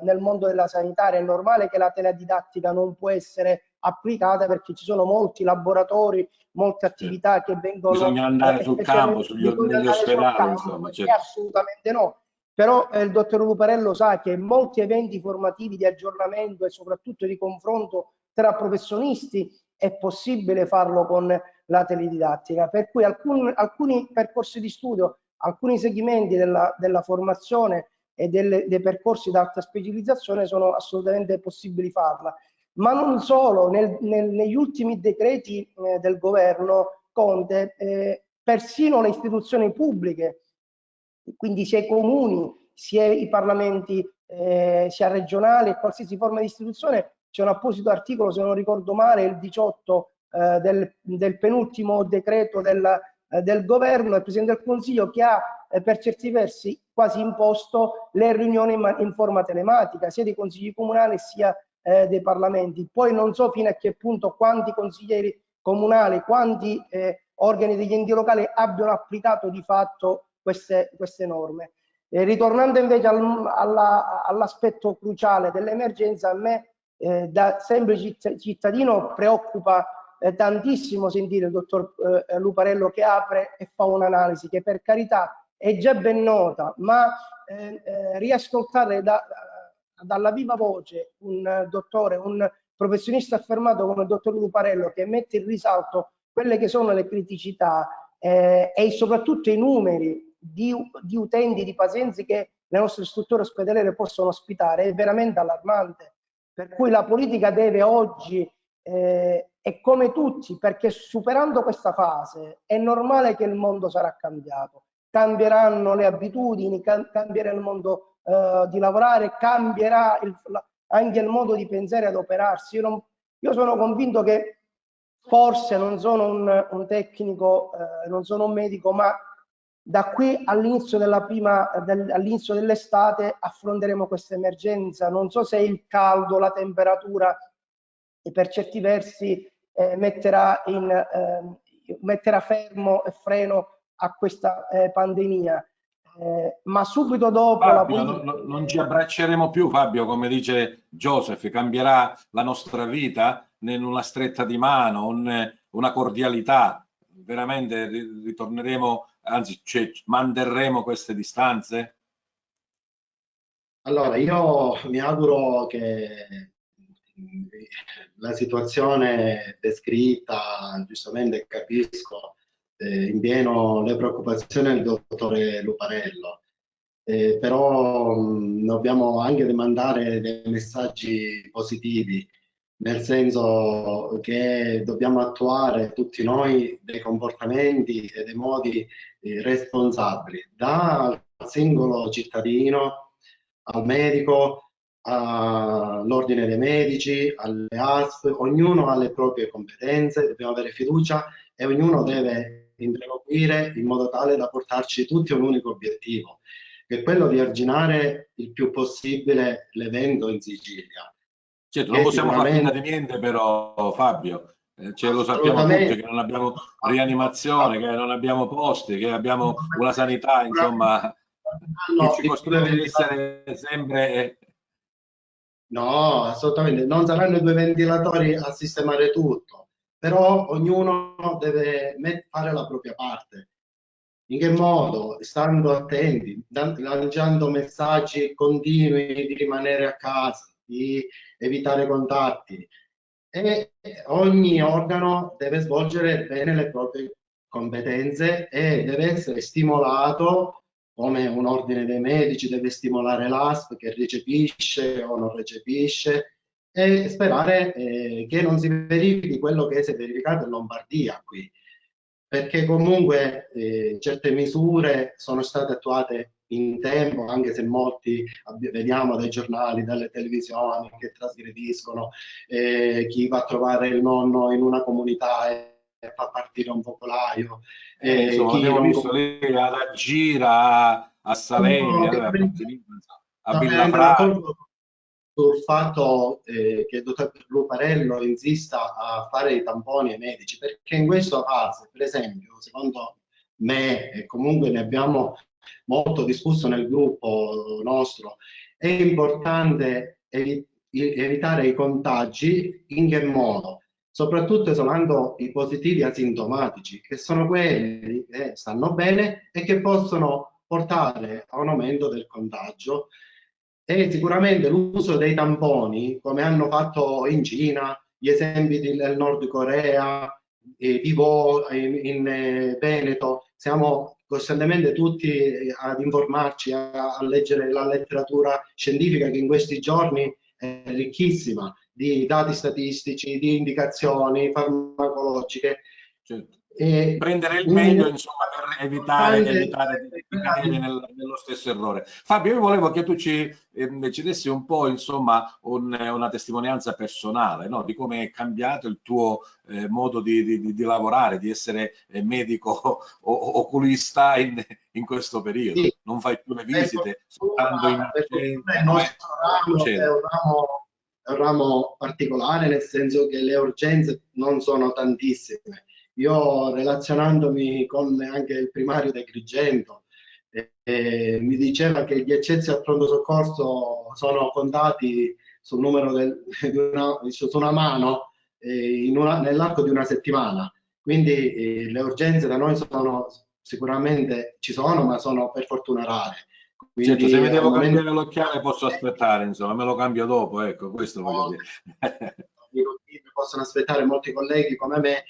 nel mondo della sanitaria, è normale che la teledidattica non può essere applicata perché ci sono molti laboratori, molte attività che vengono... Bisogna andare sul campo, negli ospedali, insomma. Certo. Assolutamente no. Però il dottor Luparello sa che molti eventi formativi di aggiornamento e soprattutto di confronto tra professionisti è possibile farlo con la teledidattica, per cui alcuni percorsi di studio, alcuni segmenti della formazione e dei percorsi di alta specializzazione sono assolutamente possibili farla. Ma non solo, negli ultimi decreti del governo Conte, persino le istituzioni pubbliche, quindi sia i comuni, sia i parlamenti, sia regionali e qualsiasi forma di istituzione, c'è un apposito articolo, se non ricordo male, il 18 del penultimo decreto del governo, del Presidente del Consiglio, che ha per certi versi quasi imposto le riunioni in forma telematica, sia dei consigli comunali sia dei parlamenti. Poi non so fino a che punto quanti consiglieri comunali, quanti organi degli enti locali abbiano applicato di fatto queste norme. Ritornando invece all'aspetto cruciale dell'emergenza, a me da semplice cittadino preoccupa tantissimo sentire il dottor Luparello che apre e fa un'analisi che per carità è già ben nota, ma riascoltare dalla viva voce un dottore, un professionista affermato come il dottor Luparello, che mette in risalto quelle che sono le criticità e soprattutto i numeri di utenti, di pazienti che le nostre strutture ospedaliere possono ospitare, è veramente allarmante. Per cui la politica deve oggi, e come tutti, perché superando questa fase è normale che il mondo sarà cambiato, cambieranno le abitudini, cambierà il modo di lavorare, cambierà anche il modo di pensare e adoperarsi. Io sono convinto che forse non sono un tecnico, non sono un medico, ma da qui all'inizio all'inizio dell'estate affronteremo questa emergenza. Non so se il caldo, la temperatura, e per certi versi metterà fermo e freno a questa pandemia. Ma subito dopo Fabio, non ci abbracceremo più, Fabio, come dice Joseph, cambierà la nostra vita in una stretta di mano, una cordialità. Veramente ritorneremo, anzi, manterremo queste distanze? Allora, io mi auguro che la situazione descritta, giustamente capisco in pieno le preoccupazioni del dottore Luparello, però dobbiamo anche demandare dei messaggi positivi, nel senso che dobbiamo attuare tutti noi dei comportamenti e dei modi responsabili, dal singolo cittadino al medico, all'ordine dei medici, alle ASP, ognuno ha le proprie competenze, dobbiamo avere fiducia e ognuno deve interloquire in modo tale da portarci tutti a un unico obiettivo, che è quello di arginare il più possibile l'evento in Sicilia. Certo, non possiamo fare finta di niente però, Fabio, lo sappiamo tutti che non abbiamo rianimazione, che non abbiamo posti, che abbiamo una sanità, insomma, che ci costringe ad essere sempre... No, assolutamente, non saranno i 2 ventilatori a sistemare tutto, però ognuno deve fare la propria parte. In che modo? Stando attenti, lanciando messaggi continui di rimanere a casa, di evitare contatti, e ogni organo deve svolgere bene le proprie competenze e deve essere stimolato, come un ordine dei medici deve stimolare l'ASP che recepisce o non recepisce, e sperare che non si verifichi quello che si è verificato in Lombardia qui, perché comunque certe misure sono state attuate in tempo, anche se molti vediamo dai giornali, dalle televisioni che trasgrediscono, chi va a trovare il nonno in una comunità e fa partire un focolaio. Insomma, abbiamo visto lì alla Gira, a Salemi, a Villafranca. sul fatto che il dottor Luparello insista a fare i tamponi ai medici, perché in questa fase, per esempio, secondo me, e comunque ne abbiamo molto discusso nel gruppo nostro, è importante evitare i contagi. In che modo? Soprattutto isolando i positivi asintomatici, che sono quelli che stanno bene e che possono portare a un aumento del contagio. E sicuramente l'uso dei tamponi, come hanno fatto in Cina, gli esempi del Nord Corea, Vivo in Veneto, siamo costantemente tutti ad informarci, a leggere la letteratura scientifica che in questi giorni è ricchissima di dati statistici, di indicazioni farmacologiche. Certo. Prendere il meglio, insomma, per evitare di cadere nello stesso errore. Fabio, io volevo che tu ci dessi un po', insomma, una testimonianza personale, no? Di come è cambiato il tuo modo di lavorare, di essere medico oculista in questo periodo. Sì. Non fai più le visite, soltanto in urgenza. Il nostro ramo è un ramo particolare, nel senso che le urgenze non sono tantissime. Io, relazionandomi con anche il primario di Agrigento, mi diceva che gli accessi al pronto soccorso sono contati sul numero su una mano nell'arco di una settimana. Quindi le urgenze da noi sono sicuramente ci sono, ma sono per fortuna rare. Quindi, certo, se mi devo cambiare l'occhiale posso aspettare, insomma, me lo cambio dopo, ecco, questo voglio dire. Possono aspettare molti colleghi come me.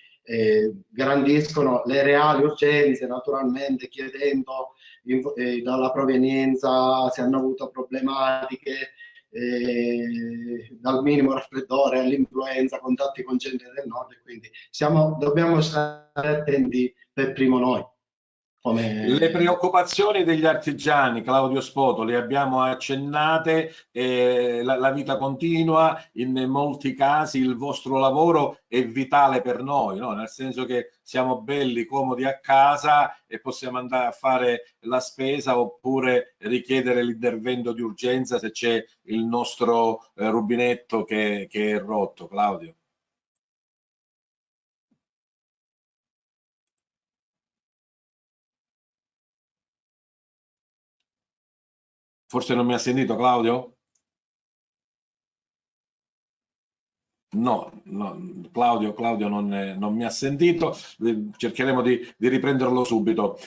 Garantiscono le reali urgenze, naturalmente chiedendo dalla provenienza se hanno avuto problematiche, dal minimo raffreddore all'influenza, contatti con gente del nord, e quindi dobbiamo stare attenti per primo noi. Le preoccupazioni degli artigiani, Claudio Spoto, le abbiamo accennate, la vita continua, in molti casi il vostro lavoro è vitale per noi, no? Nel senso che siamo belli, comodi a casa e possiamo andare a fare la spesa oppure richiedere l'intervento di urgenza se c'è il nostro rubinetto che è rotto. Claudio. Forse non mi ha sentito, Claudio? No, Claudio non mi ha sentito, cercheremo di riprenderlo subito.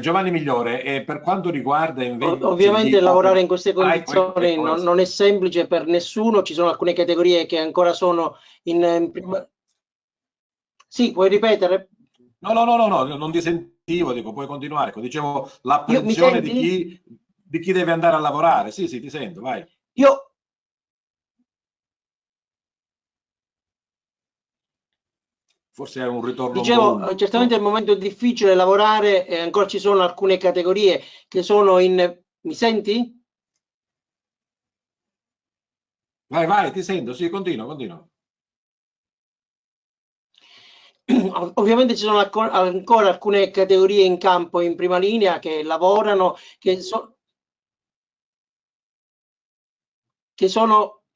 Giovanni Migliore, per quanto riguarda invece... Ovviamente lavorare in queste condizioni non è semplice per nessuno, ci sono alcune categorie che ancora sono in prima... Sì, puoi ripetere? No, non ti sentivo, dico, puoi continuare. Dicevo l'apprensione di chi deve andare a lavorare. Sì, ti sento, vai. Forse è un ritorno. Dicevo, certamente è un momento difficile lavorare e ancora ci sono alcune categorie che sono in... Mi senti? Vai, ti sento, sì, continua. Ovviamente ci sono ancora alcune categorie in campo in prima linea che lavorano, che sono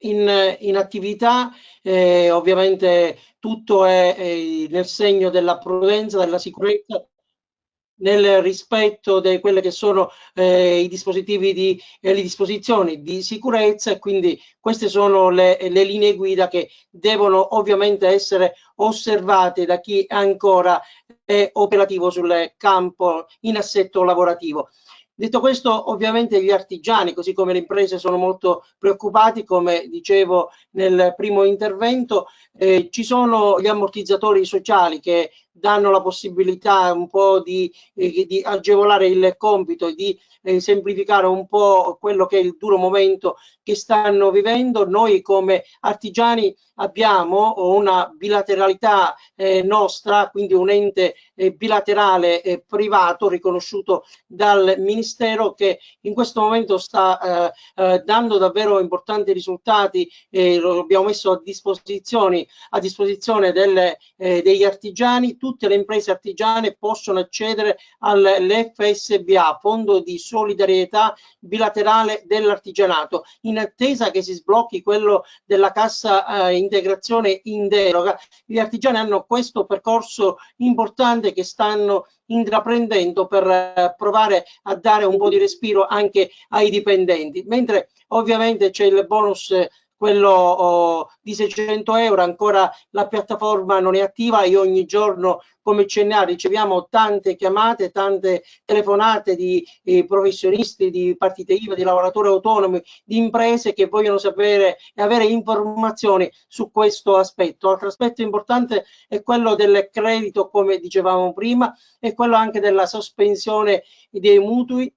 in attività, ovviamente tutto è nel segno della prudenza, della sicurezza, nel rispetto di quelle che sono i dispositivi le disposizioni di sicurezza, e quindi queste sono le linee guida che devono ovviamente essere osservate da chi ancora è operativo sul campo in assetto lavorativo. Detto questo, ovviamente gli artigiani, così come le imprese, sono molto preoccupati, come dicevo nel primo intervento. Ci sono gli ammortizzatori sociali che danno la possibilità un po' di agevolare il compito e di semplificare un po' quello che è il duro momento che stanno vivendo. Noi come artigiani abbiamo una bilateralità nostra, quindi un ente bilaterale privato riconosciuto dal Ministero, che in questo momento sta dando davvero importanti risultati. Lo abbiamo messo a disposizione degli artigiani. tutte le imprese artigiane possono accedere all'FSBA, Fondo di Solidarietà Bilaterale dell'Artigianato, in attesa che si sblocchi quello della cassa integrazione in deroga. Gli artigiani hanno questo percorso importante che stanno intraprendendo per provare a dare un po' di respiro anche ai dipendenti, mentre ovviamente c'è il bonus, quello di 600 euro, ancora la piattaforma non è attiva e ogni giorno come CNA riceviamo tante chiamate, tante telefonate di professionisti, di partite IVA, di lavoratori autonomi, di imprese che vogliono sapere e avere informazioni su questo aspetto. Altro aspetto importante è quello del credito, come dicevamo prima, e quello anche della sospensione dei mutui,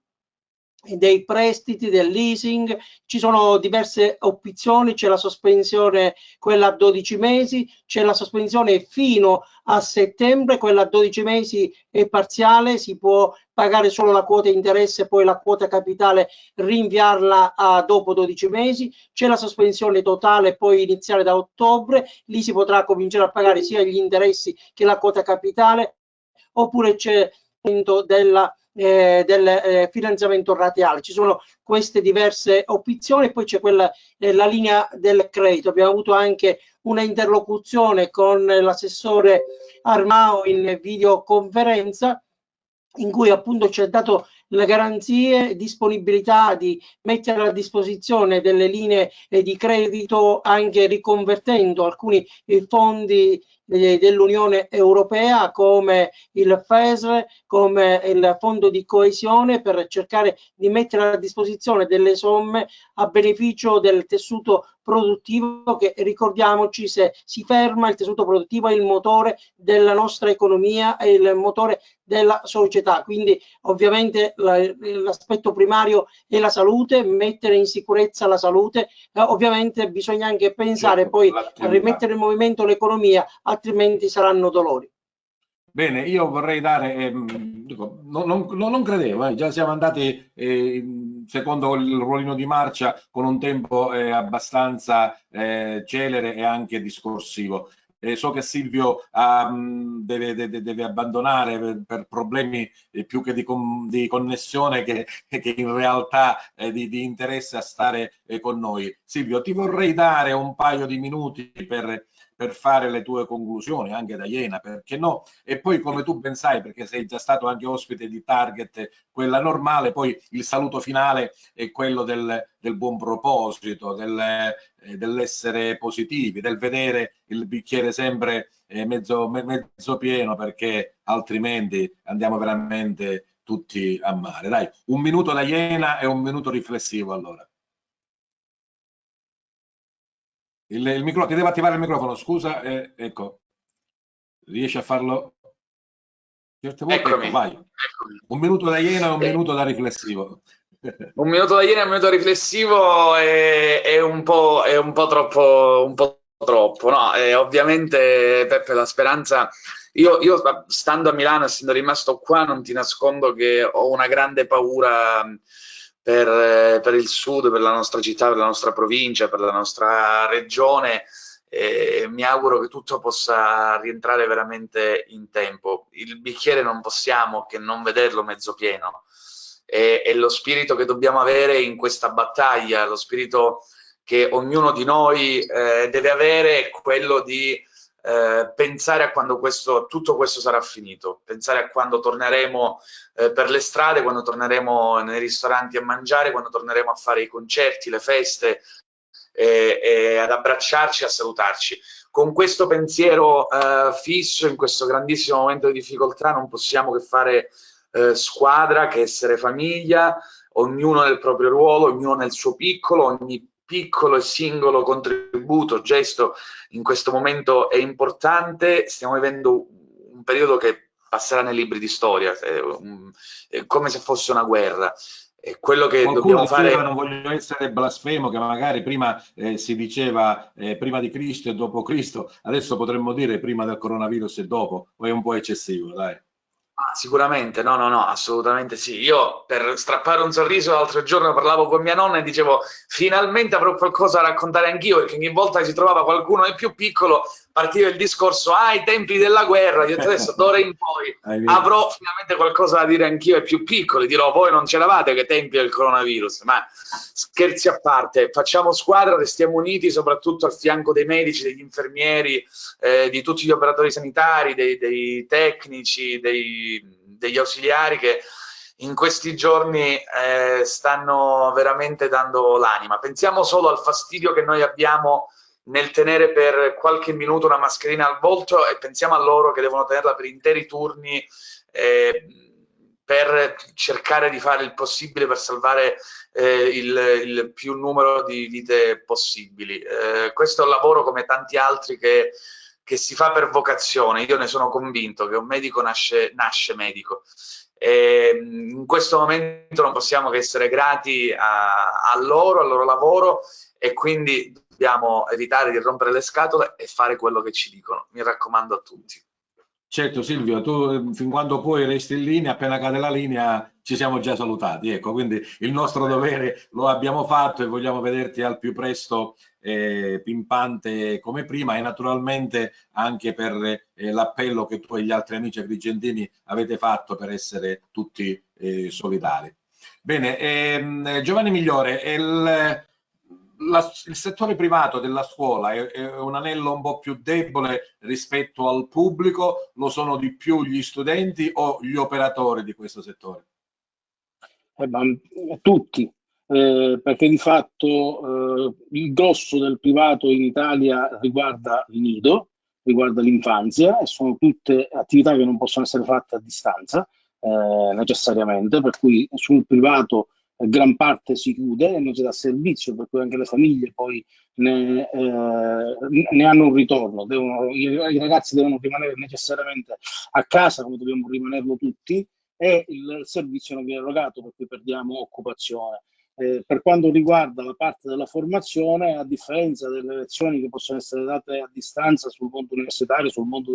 dei prestiti, del leasing. Ci sono diverse opzioni, c'è la sospensione quella a 12 mesi, c'è la sospensione fino a settembre, quella a 12 mesi è parziale, si può pagare solo la quota interesse e poi la quota capitale rinviarla a dopo 12 mesi, c'è la sospensione totale poi iniziale da ottobre, lì si potrà cominciare a pagare sia gli interessi che la quota capitale, oppure c'è del finanziamento rateale. Ci sono queste diverse opzioni, poi c'è quella la linea del credito. Abbiamo avuto anche una interlocuzione con l'assessore Armao in videoconferenza, in cui appunto ci ha dato le garanzie e disponibilità di mettere a disposizione delle linee di credito, anche riconvertendo alcuni fondi dell'Unione Europea come il FESR, come il Fondo di Coesione, per cercare di mettere a disposizione delle somme a beneficio del tessuto produttivo, che ricordiamoci, se si ferma il tessuto produttivo è il motore della nostra economia, è il motore della società. Quindi ovviamente l'aspetto primario è la salute, mettere in sicurezza la salute, ovviamente bisogna anche pensare poi a rimettere in movimento l'economia, altrimenti saranno dolori. Bene, io vorrei dare, non credevo, già siamo andati secondo il ruolino di marcia con un tempo abbastanza celere e anche discorsivo. So che Silvio deve abbandonare per problemi più che di connessione che in realtà di interesse a stare con noi. Silvio, ti vorrei dare un paio di minuti per fare le tue conclusioni, anche da Iena, perché no? E poi, come tu ben sai, perché sei già stato anche ospite di Target, quella normale, poi il saluto finale è quello del buon proposito, dell'essere positivi, del vedere il bicchiere sempre mezzo pieno, perché altrimenti andiamo veramente tutti a male. Dai, un minuto da Iena e un minuto riflessivo allora. Il microfono, ti devo attivare il microfono, scusa, ecco, riesci a farlo? Certe volte, ecco, vai. Eccomi. Un minuto da Iena e un minuto da riflessivo. Un minuto da Iena e un minuto da riflessivo è un po' troppo, no? Ovviamente, Peppe, la speranza, io stando a Milano, essendo rimasto qua, non ti nascondo che ho una grande paura per il sud, per la nostra città, per la nostra provincia, per la nostra regione. Mi auguro che tutto possa rientrare veramente in tempo. Il bicchiere non possiamo che non vederlo mezzo pieno, e lo spirito che dobbiamo avere in questa battaglia, lo spirito che ognuno di noi deve avere, è quello di pensare a quando tutto questo sarà finito, pensare a quando torneremo per le strade, quando torneremo nei ristoranti a mangiare, quando torneremo a fare i concerti, le feste, e ad abbracciarci, a salutarci. Con questo pensiero fisso in questo grandissimo momento di difficoltà non possiamo che fare squadra, che essere famiglia, ognuno nel proprio ruolo, ognuno nel suo piccolo, ogni piccolo e singolo contributo, gesto in questo momento è importante. Stiamo vivendo un periodo che passerà nei libri di storia, come se fosse una guerra. Quello che dobbiamo fare. Non voglio essere blasfemo, che magari prima si diceva prima di Cristo e dopo Cristo, adesso potremmo dire prima del coronavirus e dopo, o è un po' eccessivo, dai. Sicuramente, no, assolutamente sì. Io, per strappare un sorriso, l'altro giorno parlavo con mia nonna e dicevo: finalmente avrò qualcosa da raccontare anch'io, perché ogni volta che si trovava qualcuno di più piccolo partiva il discorso ai tempi della guerra, io adesso d'ora in poi avrò finalmente qualcosa da dire anch'io ai più piccoli, dirò voi non c'eravate che tempi del coronavirus, ma scherzi a parte, facciamo squadra, restiamo uniti soprattutto al fianco dei medici, degli infermieri, di tutti gli operatori sanitari, dei tecnici, degli ausiliari che in questi giorni stanno veramente dando l'anima. Pensiamo solo al fastidio che noi abbiamo nel tenere per qualche minuto una mascherina al volto e pensiamo a loro che devono tenerla per interi turni per cercare di fare il possibile per salvare il più numero di vite possibili. Questo è un lavoro come tanti altri che si fa per vocazione. Io ne sono convinto che un medico nasce medico. E in questo momento non possiamo che essere grati a loro, al loro lavoro, e quindi dobbiamo evitare di rompere le scatole e fare quello che ci dicono. Mi raccomando a tutti. Certo Silvio, tu fin quando puoi resti in linea, appena cade la linea ci siamo già salutati, ecco, quindi il nostro dovere lo abbiamo fatto e vogliamo vederti al più presto pimpante come prima, e naturalmente anche per l'appello che tu e gli altri amici agrigentini avete fatto per essere tutti solidari. Bene, Giovanni Migliore, il settore privato della scuola è un anello un po' più debole rispetto al pubblico, lo sono di più gli studenti o gli operatori di questo settore? Tutti, perché di fatto il grosso del privato in Italia riguarda il nido, riguarda l'infanzia, e sono tutte attività che non possono essere fatte a distanza necessariamente, per cui sul privato gran parte si chiude e non si dà servizio, per cui anche le famiglie poi ne hanno un ritorno. I ragazzi devono rimanere necessariamente a casa, come dobbiamo rimanerlo tutti, e il servizio non viene erogato, per cui perdiamo occupazione. Per quanto riguarda la parte della formazione, a differenza delle lezioni che possono essere date a distanza sul mondo universitario, sul mondo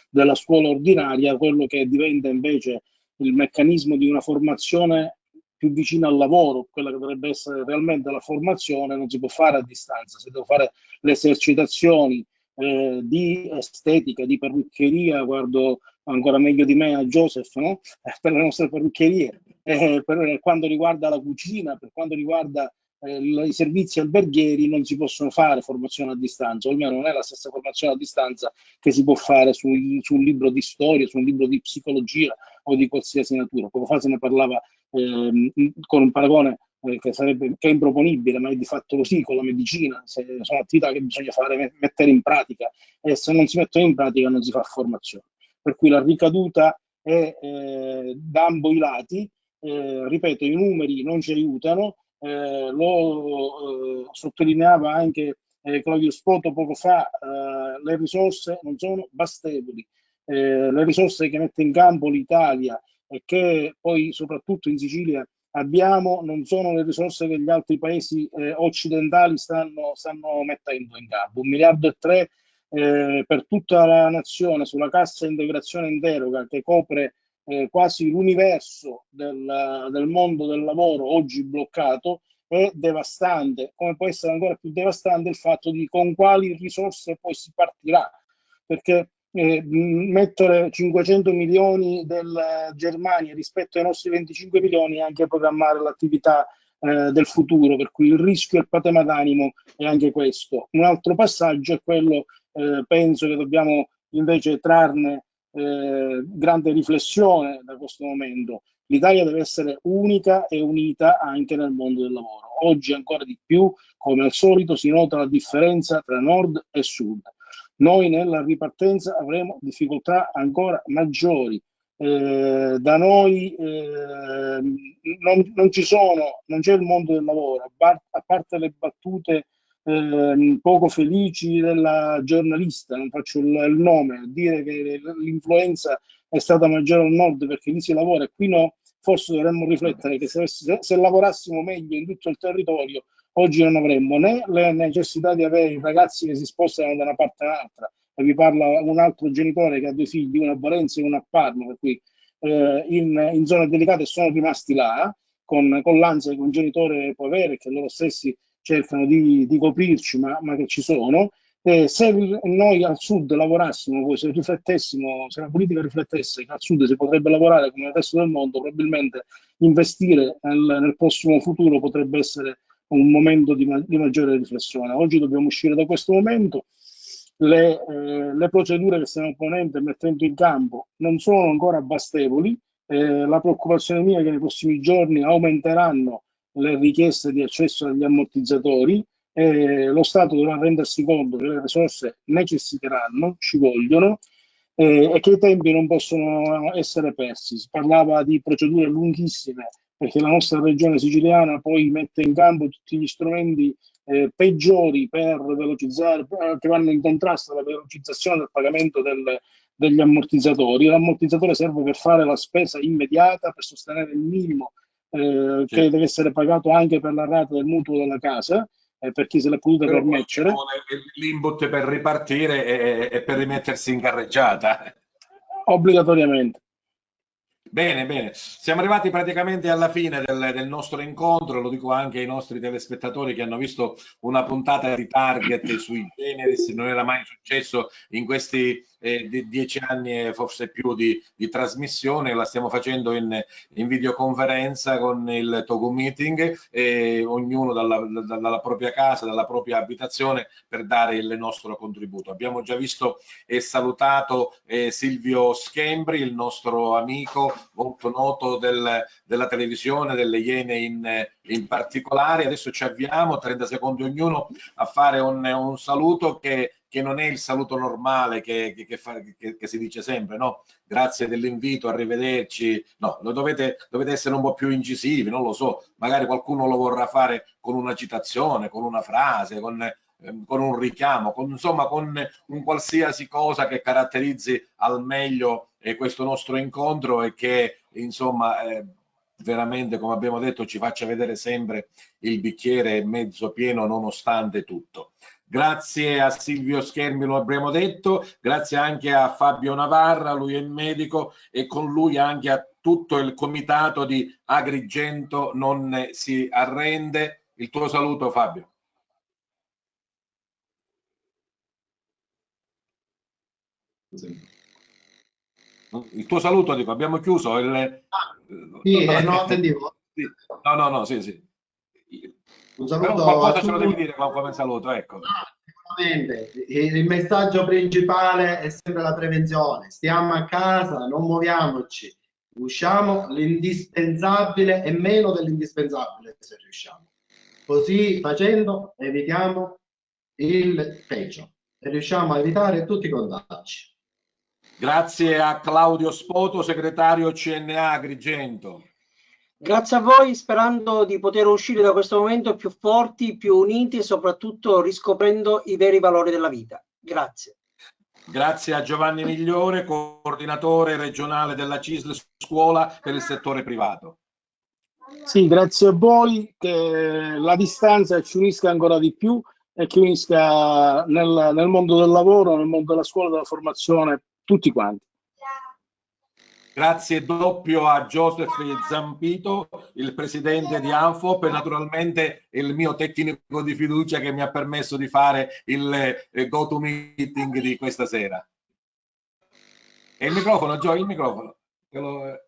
della scuola ordinaria, quello che diventa invece il meccanismo di una formazione più vicina al lavoro, quella che dovrebbe essere realmente la formazione, non si può fare a distanza. Se devo fare le esercitazioni di estetica, di parruccheria, guardo ancora meglio di me a Joseph, no? Per le nostre parruccherie, per quanto riguarda la cucina, per quanto riguarda i servizi alberghieri, non si possono fare formazione a distanza, o almeno non è la stessa formazione a distanza che si può fare su un libro di storia, su un libro di psicologia o di qualsiasi natura. Poco fa se ne parlava con un paragone che è improponibile, ma è di fatto così con la medicina. Sono attività che bisogna fare, mettere in pratica, e se non si mettono in pratica non si fa formazione. Per cui la ricaduta è da ambo i lati. Ripeto, i numeri non ci aiutano, lo sottolineava anche Claudio Spoto poco fa, le risorse non sono bastevoli, le risorse che mette in campo l'Italia e che poi soprattutto in Sicilia abbiamo non sono le risorse che gli altri paesi occidentali stanno mettendo in campo. 1,3 miliardi per tutta la nazione sulla cassa integrazione in deroga, che copre quasi l'universo del mondo del lavoro oggi bloccato, è devastante. Come può essere ancora più devastante il fatto di con quali risorse poi si partirà, perché mettere 500 milioni della Germania rispetto ai nostri 25 milioni è anche programmare l'attività del futuro, per cui il rischio e il patema d'animo è anche questo. Un altro passaggio è quello, penso che dobbiamo invece trarne grande riflessione da questo momento. L'Italia deve essere unica e unita anche nel mondo del lavoro. Oggi ancora di più, come al solito, si nota la differenza tra nord e sud. Noi nella ripartenza avremo difficoltà ancora maggiori. Da noi non c'è il mondo del lavoro, a parte le battute poco felici della giornalista, non faccio il nome, dire che l'influenza è stata maggiore al nord perché lì si lavora e qui no. Forse dovremmo riflettere che se lavorassimo meglio in tutto il territorio, oggi non avremmo né le necessità di avere i ragazzi che si spostano da una parte all'altra, e vi parla un altro genitore che ha 2 figli, uno a Valenza e uno a Parma, per cui in zone delicate sono rimasti là con l'ansia che un genitore può avere, che loro stessi cercano di coprirci, ma che ci sono, Se noi al sud lavorassimo, poi se riflettessimo, se la politica riflettesse che al sud si potrebbe lavorare come nel resto del mondo, probabilmente investire nel prossimo futuro potrebbe essere un momento di maggiore riflessione. Oggi dobbiamo uscire da questo momento. Le procedure che stiamo ponendo e mettendo in campo non sono ancora bastevoli. La preoccupazione mia è che nei prossimi giorni aumenteranno le richieste di accesso agli ammortizzatori. Lo Stato dovrà rendersi conto che le risorse necessiteranno, ci vogliono, e che i tempi non possono essere persi. Si parlava di procedure lunghissime perché la nostra regione siciliana poi mette in campo tutti gli strumenti peggiori per velocizzare, che vanno in contrasto alla velocizzazione del pagamento degli ammortizzatori. L'ammortizzatore serve per fare la spesa immediata, per sostenere il minimo che deve essere pagato anche per la rata del mutuo della casa, per chi se l'è potuta permettere. L'input per ripartire e per rimettersi in carreggiata. Obbligatoriamente. Bene, bene. Siamo arrivati praticamente alla fine del nostro incontro, lo dico anche ai nostri telespettatori che hanno visto una puntata di Target sui generis, non era mai successo in questi 10 anni e forse più di trasmissione. La stiamo facendo in videoconferenza con il Togo Meeting, ognuno dalla propria casa, dalla propria abitazione, per dare il nostro contributo. Abbiamo già visto e salutato Silvio Schembri, il nostro amico molto noto della televisione, delle Iene in particolare. Adesso ci avviamo, 30 secondi ognuno, a fare un saluto che non è il saluto normale che si dice sempre, no? Grazie dell'invito, arrivederci. No, dovete essere un po' più incisivi, non lo so, magari qualcuno lo vorrà fare con una citazione, con una frase, con un richiamo, insomma con un qualsiasi cosa che caratterizzi al meglio questo nostro incontro e che insomma veramente, come abbiamo detto, ci faccia vedere sempre il bicchiere mezzo pieno nonostante tutto. Grazie a Silvio Schermi, lo abbiamo detto, grazie anche a Fabio Navarra, lui è medico, e con lui anche a tutto il comitato di Agrigento non si arrende. Il tuo saluto, Fabio. Il tuo saluto, dico, abbiamo chiuso il... Sì, non attendevo. No, sì. Un saluto. Però qualcosa ce lo devi dire come saluto, ecco. Sicuramente, il messaggio principale è sempre la prevenzione. Stiamo a casa, non muoviamoci, usciamo l'indispensabile e meno dell'indispensabile se riusciamo. Così facendo evitiamo il peggio e riusciamo a evitare tutti i contagi. Grazie a Claudio Spoto, segretario CNA Agrigento. Grazie a voi, sperando di poter uscire da questo momento più forti, più uniti e soprattutto riscoprendo i veri valori della vita. Grazie. Grazie a Giovanni Migliore, coordinatore regionale della CISL Scuola per il settore privato. Sì, grazie a voi, che la distanza ci unisca ancora di più e che unisca nel mondo del lavoro, nel mondo della scuola, della formazione, tutti quanti. Grazie doppio a Joseph Zampito, il presidente di ANFOP, e naturalmente il mio tecnico di fiducia che mi ha permesso di fare il go-to-meeting di questa sera. E il microfono, Gio, il microfono. Ecco.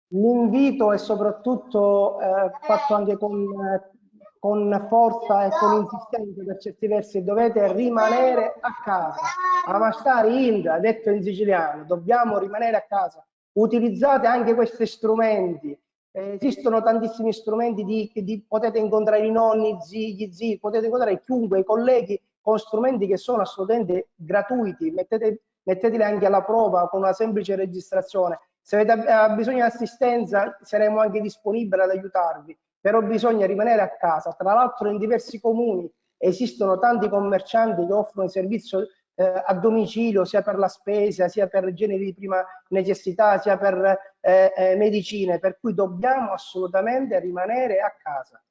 L'invito è soprattutto fatto anche con forza e con insistenza, per certi versi. Dovete rimanere a casa. Amastare Indra, detto in siciliano, dobbiamo rimanere a casa. Utilizzate anche questi strumenti. Esistono tantissimi strumenti potete incontrare i nonni, gli zii, potete incontrare chiunque, i colleghi, con strumenti che sono assolutamente gratuiti. Metteteli anche alla prova con una semplice registrazione. Se avete bisogno di assistenza, saremo anche disponibili ad aiutarvi, però bisogna rimanere a casa. Tra l'altro in diversi comuni esistono tanti commercianti che offrono il servizio a domicilio, sia per la spesa, sia per generi di prima necessità, sia per medicine, per cui dobbiamo assolutamente rimanere a casa.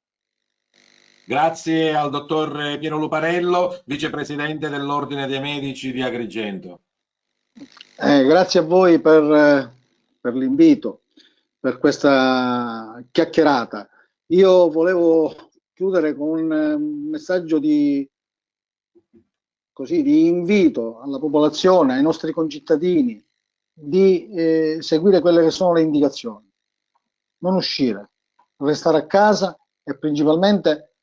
Grazie al dottor Piero Luparello, vicepresidente dell'Ordine dei Medici di Agrigento. Grazie a voi per l'invito, per questa chiacchierata. Io volevo chiudere con un messaggio di così di invito alla popolazione, ai nostri concittadini, di seguire quelle che sono le indicazioni. Non uscire, restare a casa e principalmente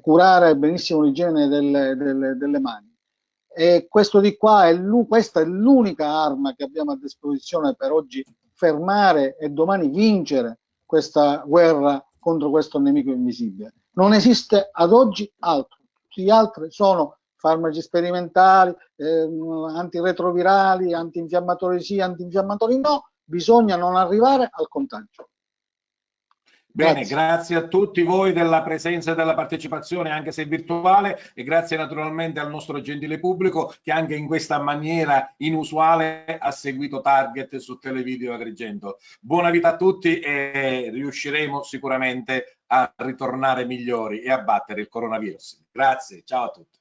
curare benissimo l'igiene delle mani. E questo di qua questa è l'unica arma che abbiamo a disposizione per oggi fermare e domani vincere questa guerra contro questo nemico invisibile. Non esiste ad oggi altro. Tutti gli altri sono farmaci sperimentali, antiretrovirali, antinfiammatori sì, antinfiammatori no. Bisogna non arrivare al contagio. Bene, grazie a tutti voi della presenza e della partecipazione, anche se virtuale, e grazie naturalmente al nostro gentile pubblico che anche in questa maniera inusuale ha seguito Target su Televideo Agrigento. Buona vita a tutti e riusciremo sicuramente a ritornare migliori e a battere il coronavirus. Grazie, ciao a tutti.